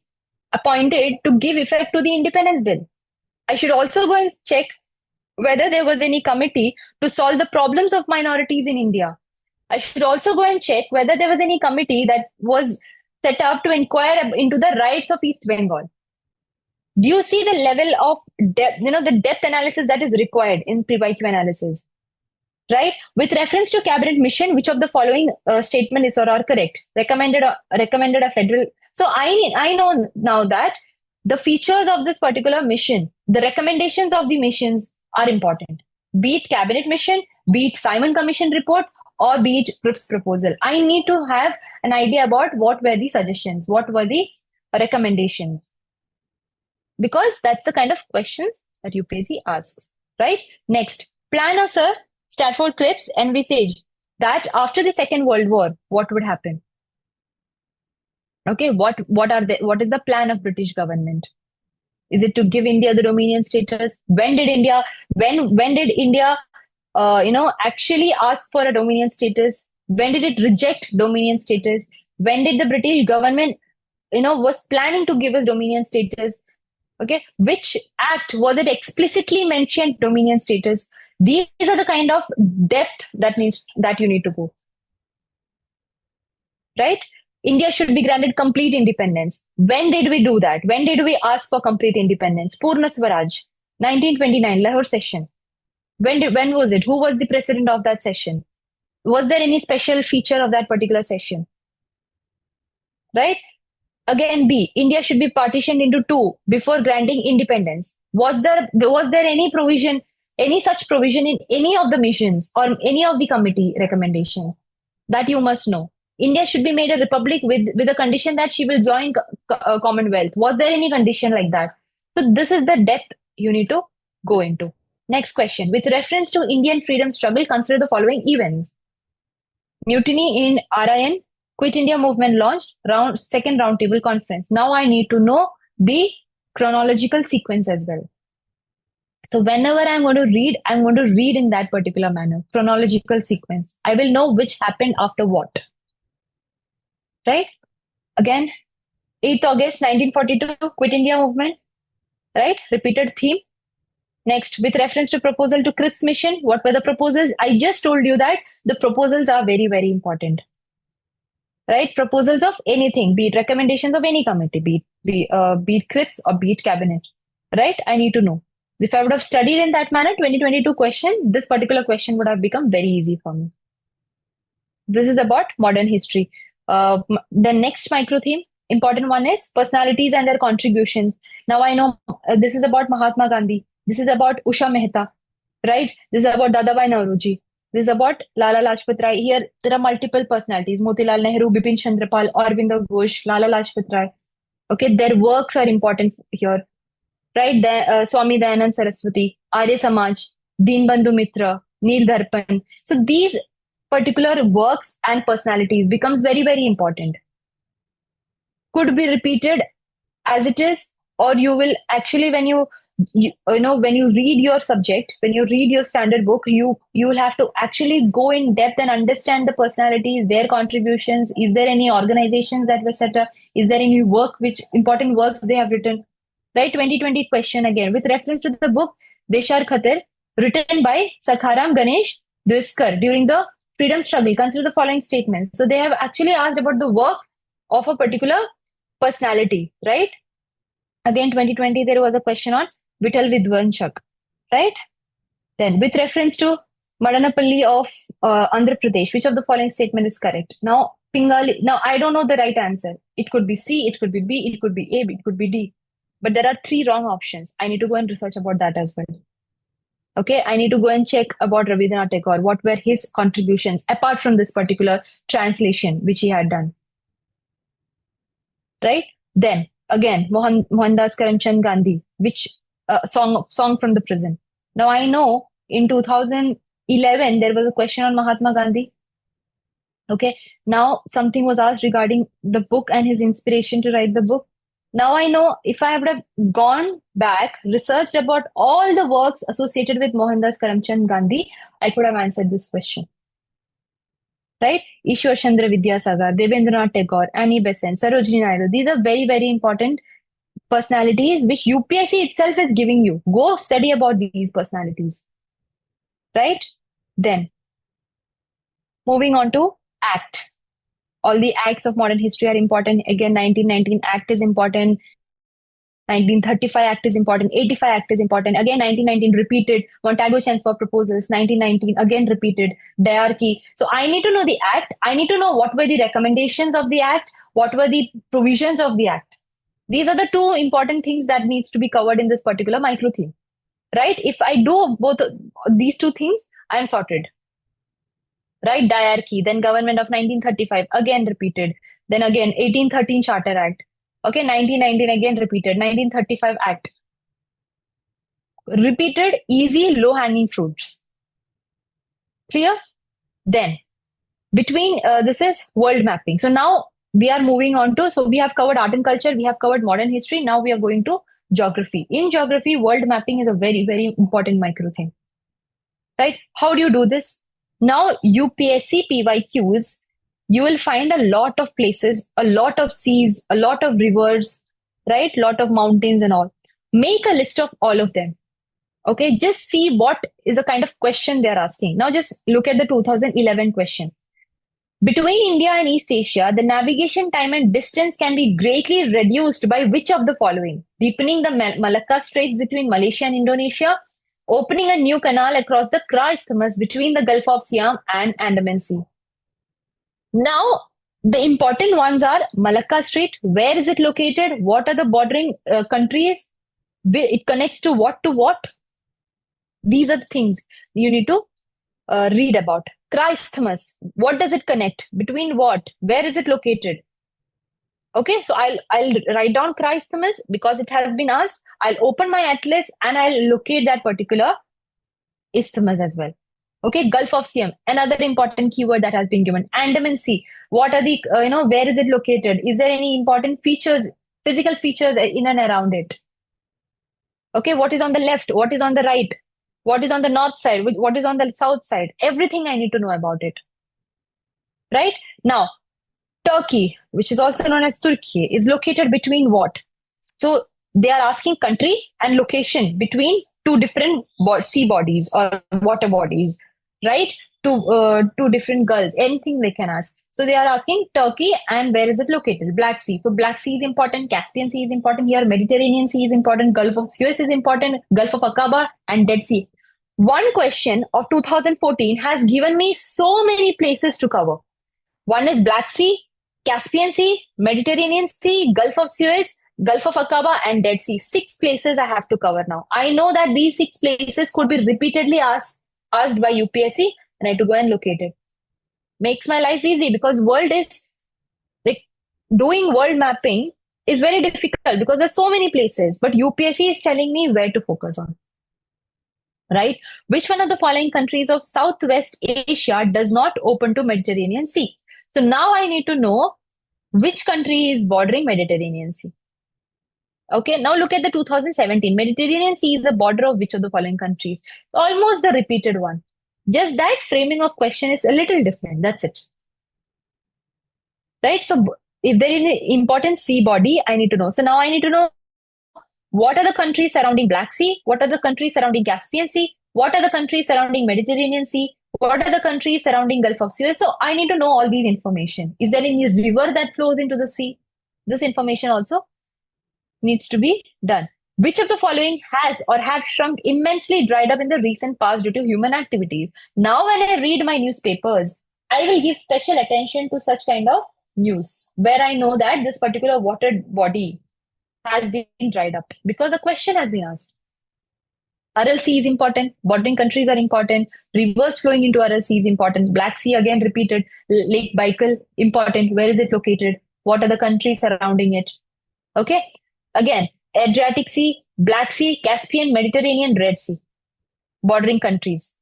appointed to give effect to the Independence Bill. I should also go and check whether there was any committee to solve the problems of minorities in India. I should also go and check whether there was any committee that was set up to inquire into the rights of East Bengal. Do you see the level of depth, the depth analysis that is required in pre-IQ analysis? Right? With reference to cabinet mission, which of the following statement is or are correct? Recommended a federal. So I know now that the features of this particular mission, the recommendations of the missions are important. Be it cabinet mission, be it Simon Commission report, or be it Cripps proposal. I need to have an idea about what were the suggestions, what were the recommendations, because that's the kind of questions that UPSC asks. Right? Next, planner sir Stafford Cripps envisaged that after the Second World War, what would happen? Okay, what is the plan of British government? Is it to give India the Dominion status? When did India actually ask for a Dominion status? When did it reject Dominion status? When did the British government was planning to give us Dominion status? Okay, which act was it explicitly mentioned Dominion status? These are the kind of depth that you need to go. Right? India should be granted complete independence. When did we do that? When did we ask for complete independence? Purna Swaraj, 1929, Lahore session. When was it? Who was the president of that session? Was there any special feature of that particular session? Right? Again, B, India should be partitioned into two before granting independence. Was there any provision, any such provision in any of the missions or any of the committee recommendations? That you must know. India should be made a republic with a condition that she will join Commonwealth. Was there any condition like that? So this is the depth you need to go into. Next question. With reference to Indian freedom struggle, consider the following events. Mutiny in RIN, Quit India movement launched, second roundtable conference. Now I need to know the chronological sequence as well. So whenever I'm going to read in that particular manner, chronological sequence. I will know which happened after what. Right? Again, 8th August 1942, Quit India movement. Right? Repeated theme. Next, with reference to proposal to Cripps mission, what were the proposals? I just told you that the proposals are very, very important. Right? Proposals of anything, be it recommendations of any committee, be it Cripps or be it cabinet. Right? I need to know. If I would have studied in that manner, 2022 question, this particular question would have become very easy for me. This is about modern history. The next micro theme, important one is personalities and their contributions. Now I know this is about Mahatma Gandhi. This is about Usha Mehta, right? This is about Dadabhai Naoroji. This is about Lala Lajpat Rai. Here there are multiple personalities: Motilal Nehru, Bipin Chandrapal, Aurobindo Ghosh, Lala Lajpat Rai. Okay, their works are important here, right? Swami Dayanand Saraswati, Arya Samaj, Deenbandhu Mitra, Neel Darpan. So these particular works and personalities becomes very, very important. Could be repeated as it is, or you will actually, when you read your subject, when you read your standard book, you will have to actually go in depth and understand the personalities, their contributions. Is there any organizations that were set up? Is there any important works they have written? Right? 2020 question again, with reference to the book Deshar Khatar, written by Sakharam Ganesh Dviskar during the freedom struggle. Consider the following statements. So they have actually asked about the work of a particular personality, right? Again, 2020, there was a question on Vital Vidwanchak, right? Then, with reference to Madanapalli of Andhra Pradesh, which of the following statement is correct? Now, Pingali. Now, I don't know the right answer. It could be C, it could be B, it could be A, it could be D. But there are 3 wrong options. I need to go and research about that as well. Okay, I need to go and check about Rabindranath Tagore. What were his contributions apart from this particular translation which he had done? Right? Then, again, Mohandas Karamchand Gandhi, which song from the prison. Now, I know in 2011, there was a question on Mahatma Gandhi. Okay, now something was asked regarding the book and his inspiration to write the book. Now I know if I would have gone back, researched about all the works associated with Mohandas Karamchand Gandhi, I could have answered this question. Right? Ishwar Chandra Vidyasagar, Devendranath Tagore, Annie Besant, Sarojini Naidu. These are very, very important personalities which UPSC itself is giving you. Go study about these personalities. Right? Then, Moving on to Act. All the acts of modern history are important. Again, 1919 Act is important. 1935 Act is important. 85 Act is important. Again, 1919 repeated. Montagu-Chelmsford proposals. 1919 again repeated. Diarchy. So I need to know the Act. I need to know what were the recommendations of the Act. What were the provisions of the Act. These are the two important things that needs to be covered in this particular micro theme. Right? If I do both these two things, I am sorted. Right? Diarchy. Then Government of 1935 again repeated. Then again 1813 Charter Act. Okay, 1919 again repeated. 1935 Act. Repeated, easy, low-hanging fruits. Clear? Then, between this is world mapping. So now we are moving on to, so we have covered art and culture, we have covered modern history. Now we are going to geography. In geography, world mapping is a very, very important micro thing. Right? How do you do this? Now, UPSC PYQs, you will find a lot of places, a lot of seas, a lot of rivers, right? Lot of mountains and all. Make a list of all of them. Okay, just see what is the kind of question they're asking. Now, just look at the 2011 question. Between India and East Asia, the navigation time and distance can be greatly reduced by which of the following? Deepening the Malacca Straits between Malaysia and Indonesia, opening a new canal across the Kra Isthmus between the Gulf of Siam and Andaman Sea. Now, the important ones are Malacca Strait. Where is it located? What are the bordering countries? It connects to what to what? These are the things you need to read about. Kra Isthmus. What does it connect? Between what? Where is it located? Okay, so I'll write down Kra Isthmus because it has been asked. I'll open my atlas and I'll locate that particular isthmus as well. Okay, Gulf of Siam, another important keyword that has been given. Andaman Sea. What are the, where is it located? Is there any important features, physical features in and around it? Okay, what is on the left? What is on the right? What is on the north side? What is on the south side? Everything I need to know about it. Right? Now, Turkey, which is also known as Turkey, is located between what? So they are asking country and location between two different sea bodies or water bodies, right? Two different gulfs, anything they can ask. So they are asking Turkey and where is it located? Black Sea. So Black Sea is important, Caspian Sea is important here, Mediterranean Sea is important, Gulf of Suez is important, Gulf of Aqaba and Dead Sea. One question of 2014 has given me so many places to cover. One is Black Sea, Caspian Sea, Mediterranean Sea, Gulf of Suez, Gulf of Aqaba and Dead Sea. 6 places I have to cover now. I know that these 6 places could be repeatedly asked by UPSC and I have to go and locate it. Makes my life easy because world is like doing world mapping is very difficult because there's so many places, but UPSC is telling me where to focus on. Right? Which one of the following countries of Southwest Asia does not open to Mediterranean Sea? So now I need to know which country is bordering Mediterranean Sea. Okay, now look at the 2017. Mediterranean Sea is the border of which of the following countries? Almost the repeated one. Just that framing of question is a little different. That's it. Right? So if there is an important sea body, I need to know. So now I need to know what are the countries surrounding Black Sea? What are the countries surrounding Caspian Sea? What are the countries surrounding Mediterranean Sea? What are the countries surrounding Gulf of Suez? So I need to know all these information. Is there any river that flows into the sea? This information also needs to be done. Which of the following has or have shrunk immensely dried up in the recent past due to human activities? Now when I read my newspapers, I will give special attention to such kind of news where I know that this particular water body has been dried up because a question has been asked. Aral Sea is important. Bordering countries are important. Rivers flowing into Aral Sea is important. Black Sea again repeated. Lake Baikal important. Where is it located? What are the countries surrounding it? Okay. Again, Adriatic Sea, Black Sea, Caspian, Mediterranean, Red Sea. Bordering countries.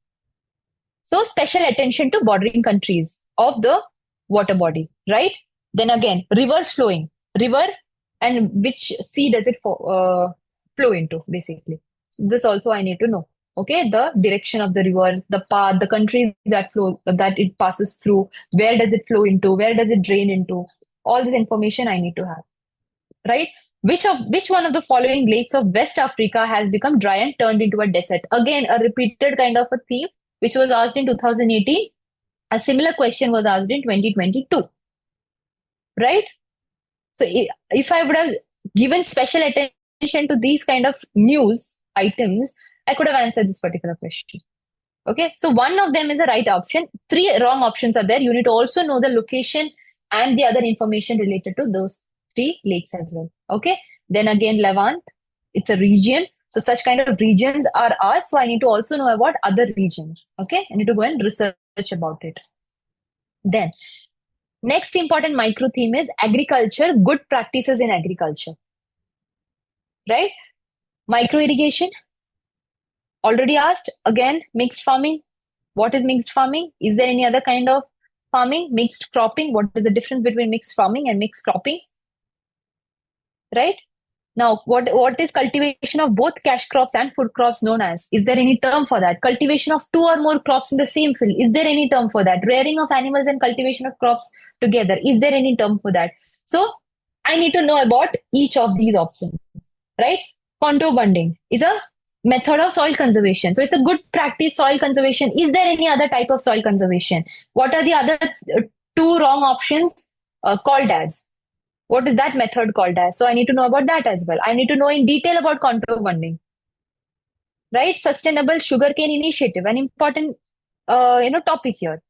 So special attention to bordering countries of the water body, right? Then again, rivers flowing. River and which sea does it flow into, basically. This also I need to know. Okay, the direction of the river, the path, the countries that it passes through, where does it flow into, where does it drain into? All this information I need to have. Right? Which one of the following lakes of West Africa has become dry and turned into a desert? Again, a repeated kind of a theme, which was asked in 2018. A similar question was asked in 2022, right? So if I would have given special attention to these kind of news items, I could have answered this particular question. Okay, so one of them is a right option. Three wrong options are there. You need to also know the location and the other information related to those three lakes as well. Okay, then again, Levant, it's a region. So such kind of regions are asked. So I need to also know about other regions. Okay, I need to go and research about it. Then next important micro theme is agriculture, good practices in agriculture, right? Micro irrigation, already asked. Again, mixed farming. What is mixed farming? Is there any other kind of farming? Mixed cropping. What is the difference between mixed farming and mixed cropping? Right? Now, what is cultivation of both cash crops and food crops known as? Is there any term for that? Cultivation of two or more crops in the same field. Is there any term for that? Rearing of animals and cultivation of crops together. Is there any term for that? So, I need to know about each of these options, right? Contour bunding is a method of soil conservation. So, it's a good practice, soil conservation. Is there any other type of soil conservation? What are the other two wrong options called as? What is that method called as? So I need to know about that as well. I need to know in detail about contour bunding, right? Sustainable sugarcane initiative, an important topic here.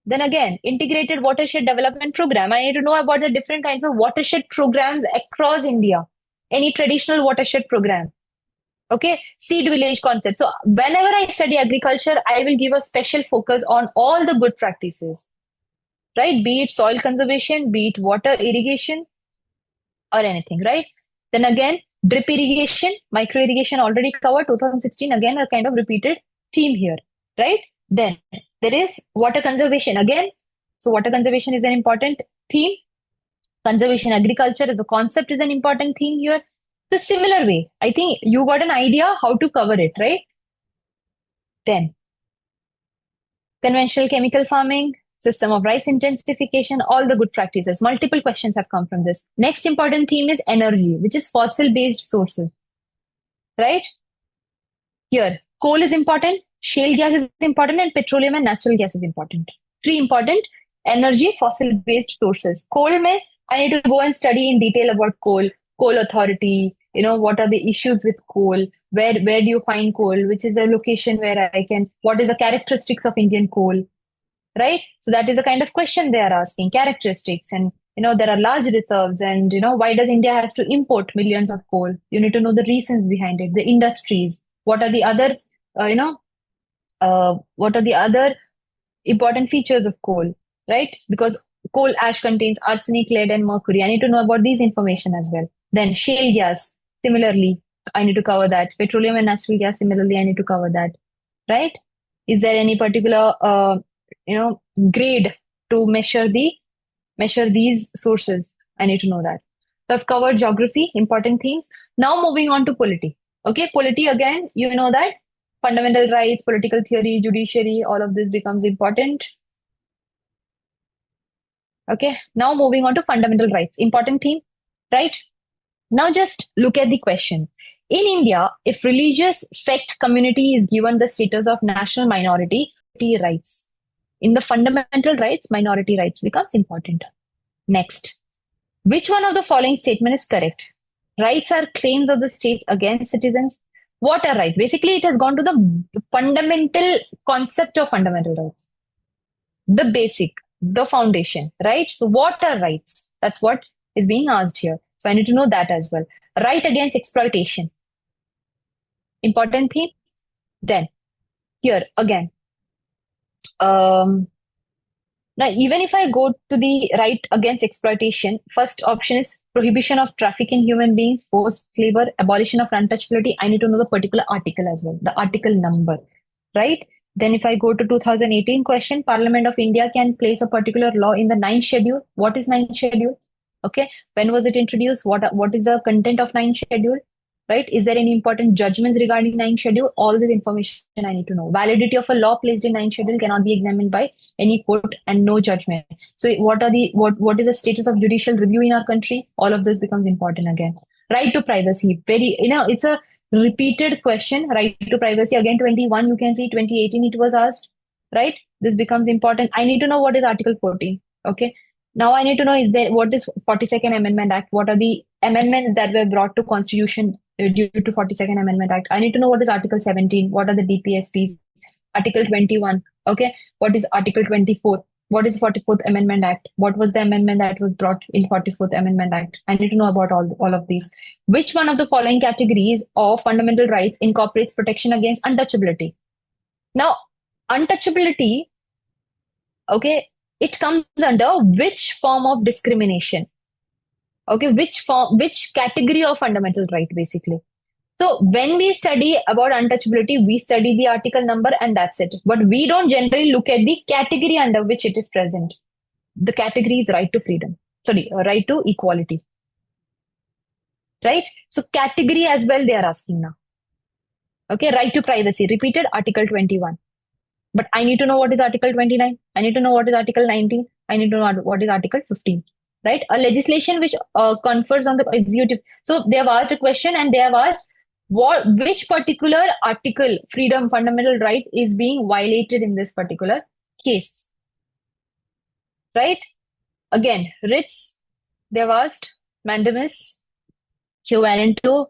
Then again, integrated watershed development program. I need to know about the different kinds of watershed programs across India. Any traditional watershed program. Okay, seed village concept. So whenever I study agriculture, I will give a special focus on all the good practices, right? Be it soil conservation, be it water irrigation, or anything, right? Then again, drip irrigation, micro irrigation already covered 2016, again a kind of repeated theme here, right? Then there is water conservation again. So water conservation is an important theme. Conservation agriculture as a concept is an important theme here. The similar way, I think you got an idea how to cover it, right? Then conventional chemical farming, system of rice intensification, all the good practices. Multiple questions have come from this. Next important theme is energy, which is fossil based sources, right? Here, coal is important, shale gas is important, and petroleum and natural gas is important. Three important energy fossil based sources. Coal may, I need to go and study in detail about coal authority, what are the issues with coal, where do you find coal, which is a location where I can, what is the characteristics of Indian coal, right? So that is a kind of question they are asking, characteristics, and there are large reserves, and why does India has to import millions of coal? You need to know the reasons behind it, the industries, what are the other what are the other important features of coal, right? Because coal ash contains arsenic, lead, and mercury. I need to know about these information as well. Then shale gas, similarly, I need to cover that. Petroleum and natural gas, similarly, I need to cover that, right? Is there any particular grade to measure these sources? I need to know that. So I've covered geography, important things. Now moving on to polity. Okay, polity again, you know that fundamental rights, political theory, judiciary, all of this becomes important. Okay, now moving on to fundamental rights, important theme, right? Now just look at the question. In India, if religious sect community is given the status of national minority rights, in the fundamental rights, minority rights becomes important. Next, which one of the following statement is correct? Rights are claims of the states against citizens. What are rights? Basically, it has gone to the fundamental concept of fundamental rights. The basic, the foundation, right? So what are rights? That's what is being asked here. So I need to know that as well. Right against exploitation. Important theme. Then, here again, now, even if I go to the right against exploitation, first option is prohibition of traffic in human beings, forced labor, abolition of untouchability. I need to know the particular article as well, the article number, right? Then if I go to 2018 question, Parliament of India can place a particular law in the ninth schedule. What is ninth schedule? Okay. When was it introduced? What is the content of ninth schedule? Right? Is there any important judgments regarding ninth schedule? All this information I need to know. Validity of a law placed in ninth schedule cannot be examined by any court and no judgment. So what is the status of judicial review in our country? All of this becomes important again. Right to privacy. It's a repeated question. Right to privacy. Again, 21, you can see 2018 it was asked, right? This becomes important. I need to know what is Article 14. Okay. Now I need to know is there what is 42nd Amendment Act? What are the amendments that were brought to Constitution due to 42nd Amendment Act? I need to know what is Article 17. What are the DPSPs? Article 21. Okay. What is Article 24? What is 44th Amendment Act? What was the amendment that was brought in 44th Amendment Act? I need to know about all of these. Which one of the following categories of fundamental rights incorporates protection against untouchability? Now, untouchability, okay, it comes under which form of discrimination? Okay, which category of fundamental right, basically? So when we study about untouchability, we study the article number and that's it. But we don't generally look at the category under which it is present. The category is right to freedom. Sorry, right to equality. Right? So category as well, they are asking now. Okay, right to privacy. Repeated, Article 21. But I need to know what is Article 29. I need to know what is Article 19. I need to know what is Article 15. Right? A legislation which confers on the executive. So they have asked a question and they have asked which particular article, freedom, fundamental right is being violated in this particular case. Right? Again, writs, they have asked, mandamus, quo warranto,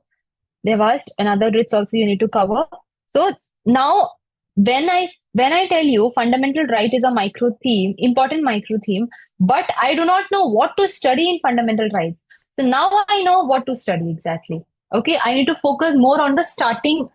they have asked, another writs also you need to cover. So now when I tell you fundamental right is a micro theme, important micro theme, but I do not know what to study in fundamental rights. So now I know what to study exactly. Okay, I need to focus more on the starting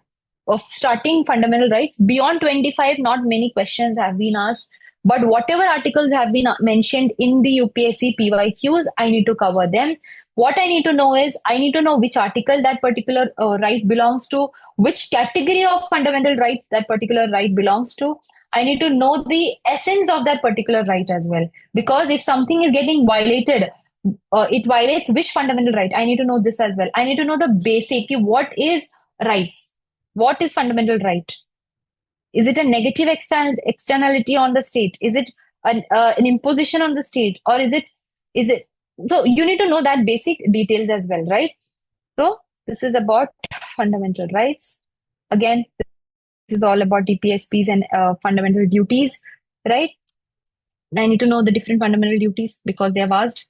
fundamental rights. Beyond 25, not many questions have been asked, but whatever articles have been mentioned in the UPSC PYQs, I need to cover them. What I need to know is I need to know which article that particular right belongs to, which category of fundamental rights that particular right belongs to. I need to know the essence of that particular right as well. Because if something is getting violated, it violates which fundamental right? I need to know this as well. I need to know the basic, what is rights? What is fundamental right? Is it a negative externality on the state? Is it an imposition on the state? Or is it, so you need to know that basic details as well, right? So this is about fundamental rights. Again, this is all about DPSPs and fundamental duties, right? I need to know the different fundamental duties because they have asked.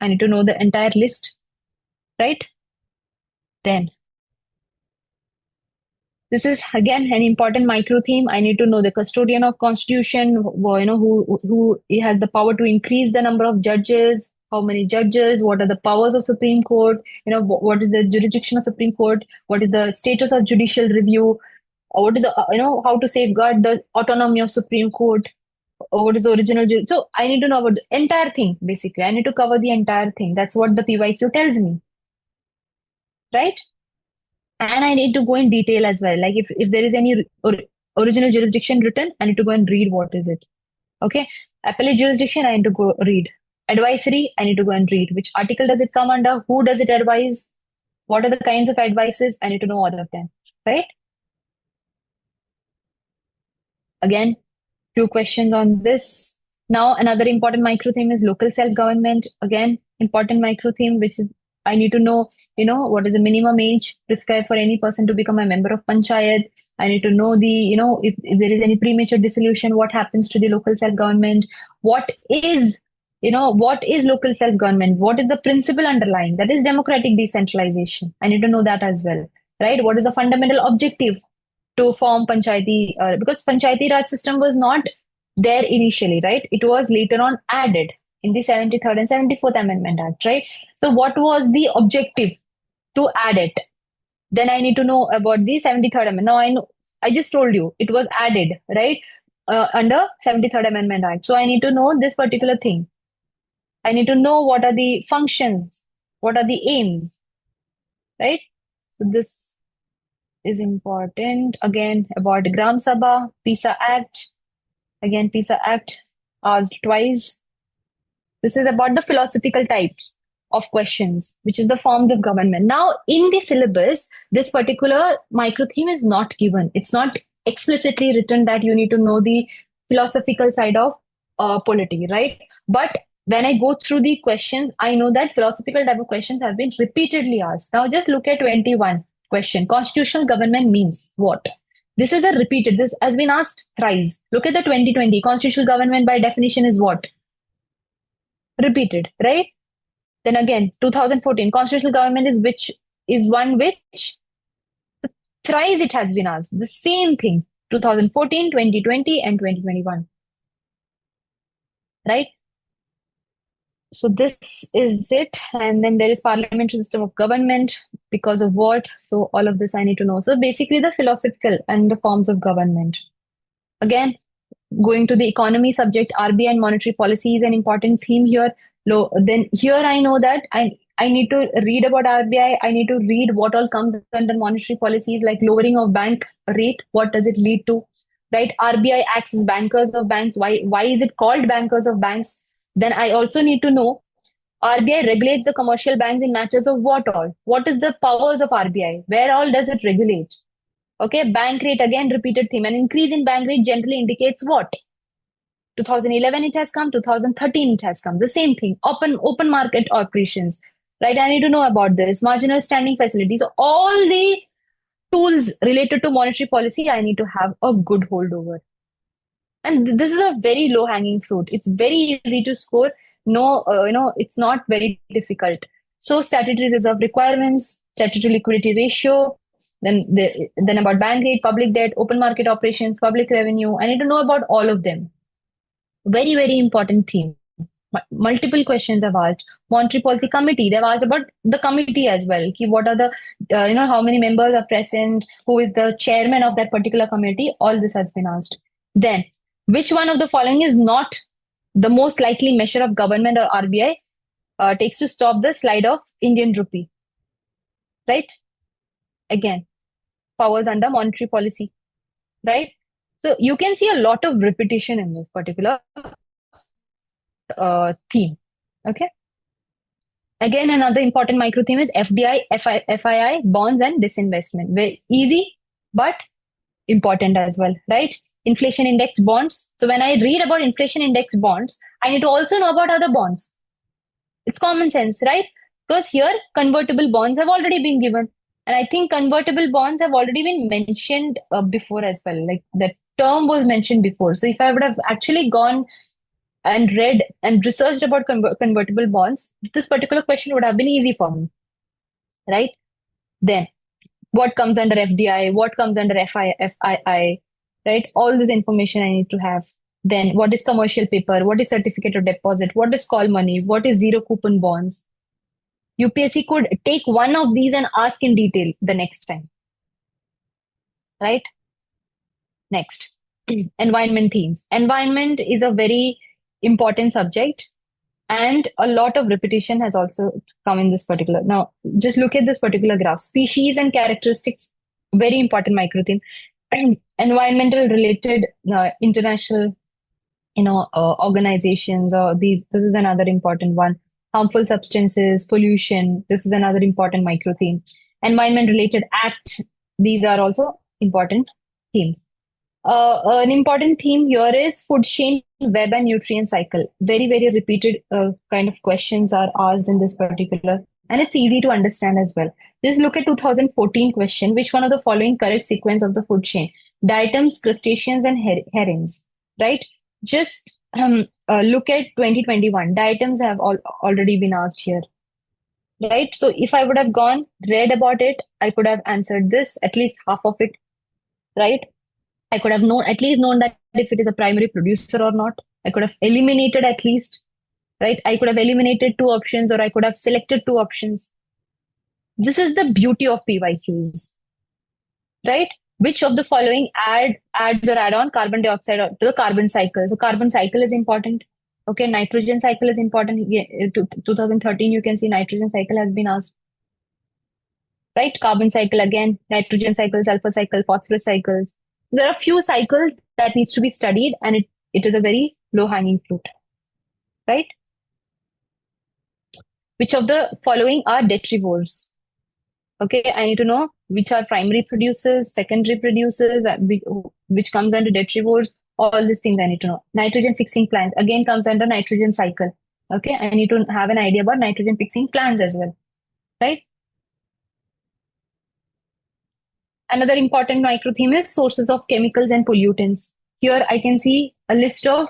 I need to know the entire list, right? Then this is again an important micro theme. I need to know the custodian of constitution, who has the power to increase the number of judges, how many judges, what are the powers of Supreme Court, what is the jurisdiction of Supreme Court, what is the status of judicial review, or what is how to safeguard the autonomy of Supreme Court, or what is the original. So I need to know about the entire thing, basically. I need to cover the entire thing. That's what the PYQ tells me, right? And I need to go in detail as well. Like if there is any original jurisdiction written, I need to go and read what is it. Okay. Appellate jurisdiction, I need to go read. Advisory, I need to go and read. Which article does it come under? Who does it advise? What are the kinds of advices? I need to know all of them. Right? Again, few questions on this. Now, another important micro theme is local self-government. Again, important micro theme, which is I need to know, what is the minimum age prescribed for any person to become a member of panchayat. I need to know if there is any premature dissolution, what happens to the local self-government. What is local self-government? What is the principle underlying? That is democratic decentralization. I need to know that as well, right? What is the fundamental objective to form panchayati? Because panchayati Raj system was not there initially, right? It was later on added in the 73rd and 74th Amendment Act, right? So what was the objective to add it? Then I need to know about the 73rd Amendment. Now I just told you it was added, right? Under 73rd Amendment Act. So I need to know this particular thing. I need to know what are the functions, what are the aims, right? So this is important. Again, about Gram Sabha, PISA Act. Again, PISA Act asked twice. This is about the philosophical types of questions, which is the forms of government. Now, in the syllabus, this particular micro theme is not given. It's not explicitly written that you need to know the philosophical side of polity, right? But when I go through the questions, I know that philosophical type of questions have been repeatedly asked. Now, just look at 21 question. Constitutional government means what? This is a repeated, this has been asked thrice. Look at the 2020. Constitutional government by definition is what? Repeated, right? Then again, 2014. Constitutional government is which is one which thrice it has been asked. The same thing. 2014, 2020, and 2021. Right? So this is it. And then there is parliamentary system of government. Because of what? So all of this I need to know. So basically the philosophical and the forms of government. Again, going to the economy subject, RBI and monetary policy is an important theme here. Then here I know that I need to read about RBI. I need to read what all comes under monetary policies, like lowering of bank rate. What does it lead to? Right? RBI acts as bankers of banks. Why is it called bankers of banks? Then I also need to know RBI regulates the commercial banks in matters of what all? What is the powers of RBI? Where all does it regulate? Okay, bank rate, again repeated theme. An increase in bank rate generally indicates what? 2011 it has come, 2013 it has come. The same thing. Open market operations. Right? I need to know about this. Marginal standing facilities. All the tools related to monetary policy, I need to have a good hold over. And this is a very low hanging fruit. It's very easy to score. No, it's not very difficult. So statutory reserve requirements, statutory liquidity ratio, then about bank rate, public debt, open market operations, public revenue. I need to know about all of them. Very, very important theme. Multiple questions I've asked. Monetary Policy Committee, they've asked about the committee as well. What are the, how many members are present? Who is the chairman of that particular committee? All this has been asked. Then, which one of the following is not the most likely measure of government or RBI takes to stop the slide of Indian rupee? Right? Again, powers under monetary policy. Right? So you can see a lot of repetition in this particular theme. Okay. Again, another important micro theme is FDI, FII, bonds, and disinvestment. Very easy, but important as well, right? Inflation index bonds. So when I read about inflation index bonds, I need to also know about other bonds. It's common sense, right? Because here convertible bonds have already been given. And I think convertible bonds have already been mentioned before as well. Like the term was mentioned before. So if I would have actually gone and read and researched about convertible bonds, this particular question would have been easy for me, right? Then what comes under FDI, what comes under FII, right? All this information I need to have. Then what is commercial paper? What is certificate of deposit? What is call money? What is zero coupon bonds? UPSC could take one of these and ask in detail the next time, right? Next, environment themes. Environment is a very important subject, and a lot of repetition has also come in this particular. Now, just look at this particular graph. Species and characteristics, very important micro theme. And environmental related international, organizations, or these. This is another important one. Harmful substances, pollution. This is another important micro theme. Environment related act. These are also important themes. An important theme here is food chain, web, and nutrient cycle. Very, very repeated kind of questions are asked in this particular, and it's easy to understand as well. Just look at 2014 question. Which one of the following correct sequence of the food chain? Diatoms, crustaceans, and herrings, right? Just look at 2021. Diatoms have already been asked here, right? So if I would have gone, read about it, I could have answered this, at least half of it, right? I could have at least known that if it is a primary producer or not. I could have eliminated at least, right? I could have eliminated two options, or I could have selected two options. This is the beauty of PYQs, right? Which of the following adds or add on carbon dioxide to the carbon cycle? So carbon cycle is important. Okay, nitrogen cycle is important. 2013, you can see nitrogen cycle has been asked. Right? Carbon cycle again, nitrogen cycle, sulfur cycle, phosphorus cycles. There are few cycles that needs to be studied, and it is a very low hanging fruit, right? Which of the following are detrivores? Okay, I need to know which are primary producers, secondary producers, which comes under detrivores. All these things I need to know. Nitrogen fixing plants again comes under nitrogen cycle. Okay, I need to have an idea about nitrogen fixing plants as well, right? Another important micro theme is sources of chemicals and pollutants. Here I can see a list of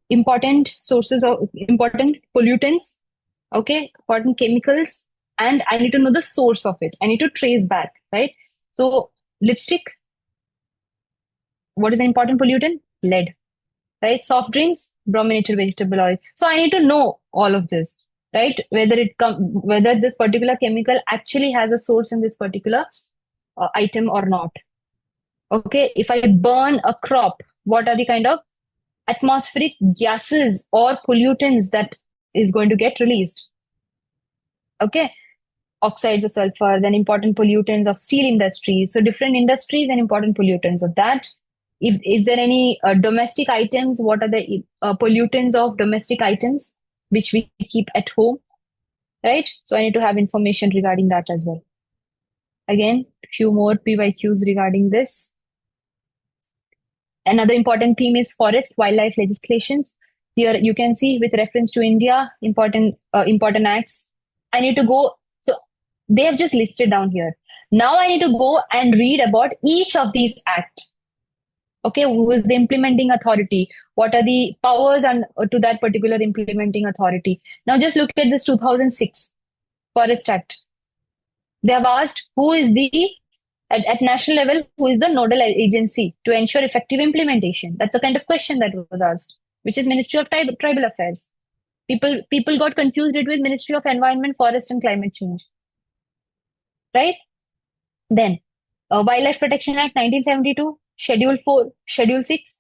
important sources of important pollutants, okay, important chemicals, and I need to know the source of it. I need to trace back, right? So lipstick, what is an important pollutant? Lead, right? Soft drinks, brominated vegetable oil. So I need to know all of this, right? Whether this particular chemical actually has a source in this particular item or not. Okay, if I burn a crop, what are the kind of atmospheric gases or pollutants that is going to get released? Okay, oxides of sulfur, then important pollutants of steel industries. So different industries and important pollutants of that. If is there any domestic items? What are the pollutants of domestic items which we keep at home? Right. So I need to have information regarding that as well. Again, few more PYQs regarding this. Another important theme is forest wildlife legislations. Here you can see with reference to India, important acts. I need to go. So they have just listed down here. Now I need to go and read about each of these acts. Okay, who is the implementing authority? What are the powers and to that particular implementing authority? Now just look at this 2006 Forest Act. They have asked who is the at national level, who is the nodal agency to ensure effective implementation? That's the kind of question that was asked, which is Ministry of Tribal Affairs. People got confused it with Ministry of Environment, Forest and Climate Change. Right? Then, Wildlife Protection Act 1972, Schedule 4, Schedule 6.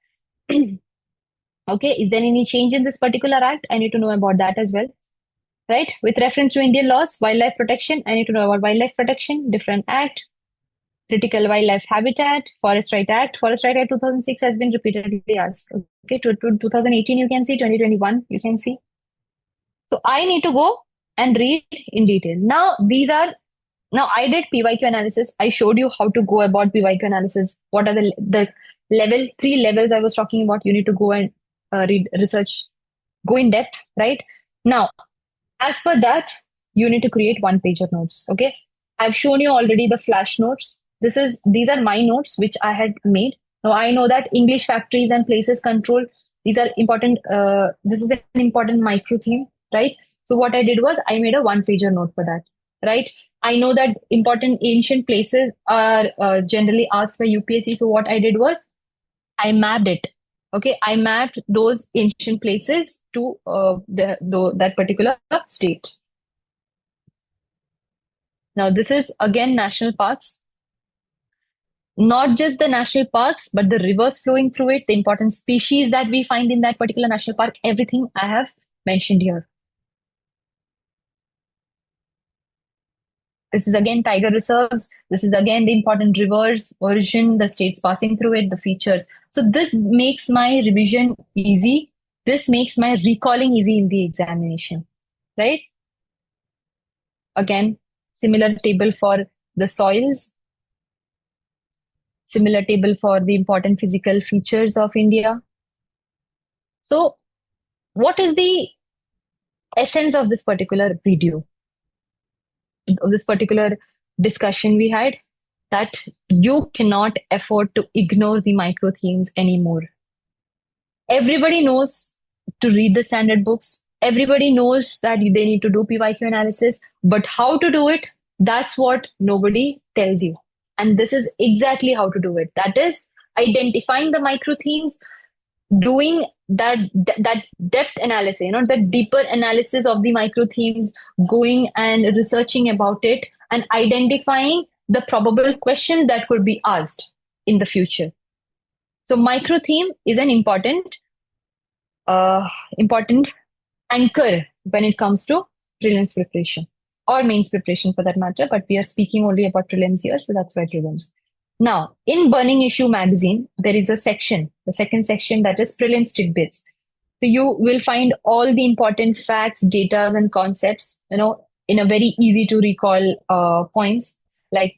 Okay, is there any change in this particular act? I need to know about that as well. Right? With reference to Indian laws, wildlife protection, I need to know about wildlife protection, different act. Critical Wildlife Habitat, Forest Right Act. Forest Right Act 2006 has been repeatedly asked. Okay, to 2018 you can see, 2021 you can see. So I need to go and read in detail. Now I did PYQ analysis. I showed you how to go about PYQ analysis. What are the level 3 levels I was talking about? You need to go and read research, go in depth, right? Now, as per that, you need to create one-pager notes. Okay, I've shown you already the flash notes. These are my notes which I had made. Now I know that English factories and places control, these are important. This is an important micro theme, right? So what I did was I made a one-pager note for that, right? I know that important ancient places are generally asked by UPSC. So what I did was I mapped it. Okay, I mapped those ancient places to that particular state. Now this is again national parks. Not just the national parks, but the rivers flowing through it, the important species that we find in that particular national park, everything I have mentioned here. This is again tiger reserves. This is again the important rivers, origin, the states passing through it, the features. So this makes my revision easy. This makes my recalling easy in the examination, right? Again, similar table for the soils. Similar table for the important physical features of India. So what is the essence of this particular video, of this particular discussion we had? That you cannot afford to ignore the micro themes anymore. Everybody knows to read the standard books. Everybody knows that they need to do PYQ analysis, but how to do it, that's what nobody tells you. And this is exactly how to do it. That is identifying the micro themes, doing that depth analysis, the deeper analysis of the micro themes, going and researching about it and identifying the probable questions that could be asked in the future. So micro theme is an important anchor when it comes to prelims preparation or mains preparation for that matter, but we are speaking only about prelims here, so that's why prelims. Now, in Burning Issue magazine, there is a section, the second section, that is prelims tidbits. So you will find all the important facts, data, and concepts, in a very easy to recall points, like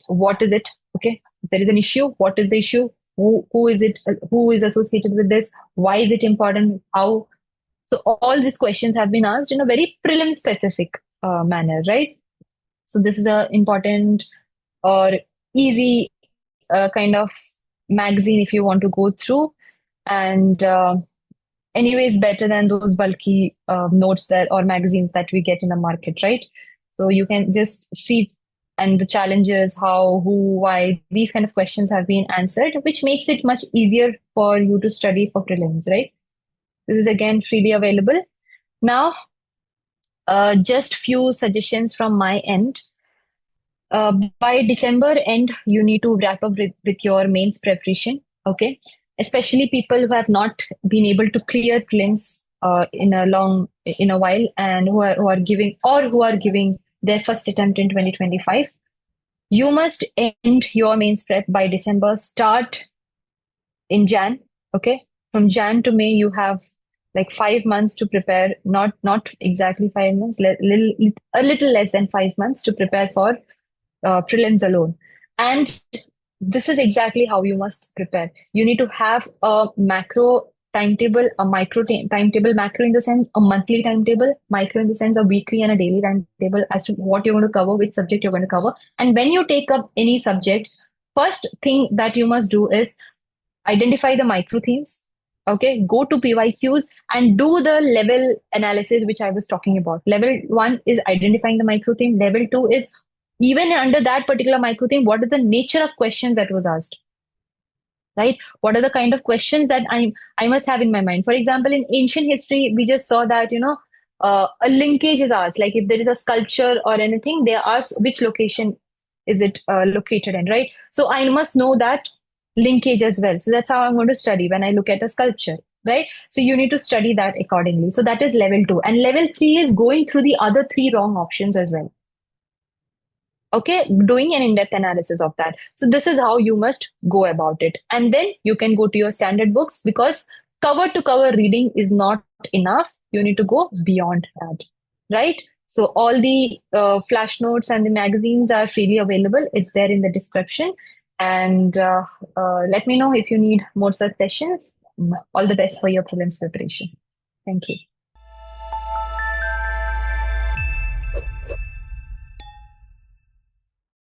what is it? Okay, there is an issue. What is the issue? Who is it? Who is associated with this? Why is it important? How? So all these questions have been asked in a very prelim specific manner, right? So this is an important or easy kind of magazine if you want to go through. And anyways, better than those bulky notes that or magazines that we get in the market, right? So you can just see, and the challenges, how, who, why, these kind of questions have been answered, which makes it much easier for you to study for prelims, right? This is again freely available. Now, just few suggestions from my end. By December end, you need to wrap up with your mains preparation. Okay, especially people who have not been able to clear prelims in a while, and who are giving or who are giving their first attempt in 2025. You must end your mains prep by December. Start in Jan. Okay, from Jan to May, you have like 5 months to prepare. Not exactly 5 months, a little less than 5 months to prepare for prelims alone. And this is exactly how you must prepare. You need to have a macro timetable, a micro timetable, macro in the sense a monthly timetable, micro in the sense a weekly and a daily timetable as to what you're going to cover, which subject you're going to cover. And when you take up any subject, first thing that you must do is identify the micro themes. Okay, go to PYQs and do the level analysis, which I was talking about. Level one is identifying the micro theme. Level two is even under that particular micro theme, what is the nature of questions that was asked? Right? What are the kind of questions that I must have in my mind? For example, in ancient history, we just saw that a linkage is asked. Like if there is a sculpture or anything, they ask which location is it located in, right? So I must know that linkage as well. So that's how I'm going to study when I look at a sculpture, right? So you need to study that accordingly. So that is level two, and level three is going through the other three wrong options as well. Okay, doing an in-depth analysis of that. So this is how you must go about it, and then you can go to your standard books, because cover to cover reading is not enough. You need to go beyond that, right? So all the flash notes and the magazines are freely available. It's there in the description. And let me know if you need more such sessions. All the best for your prelims preparation. Thank you.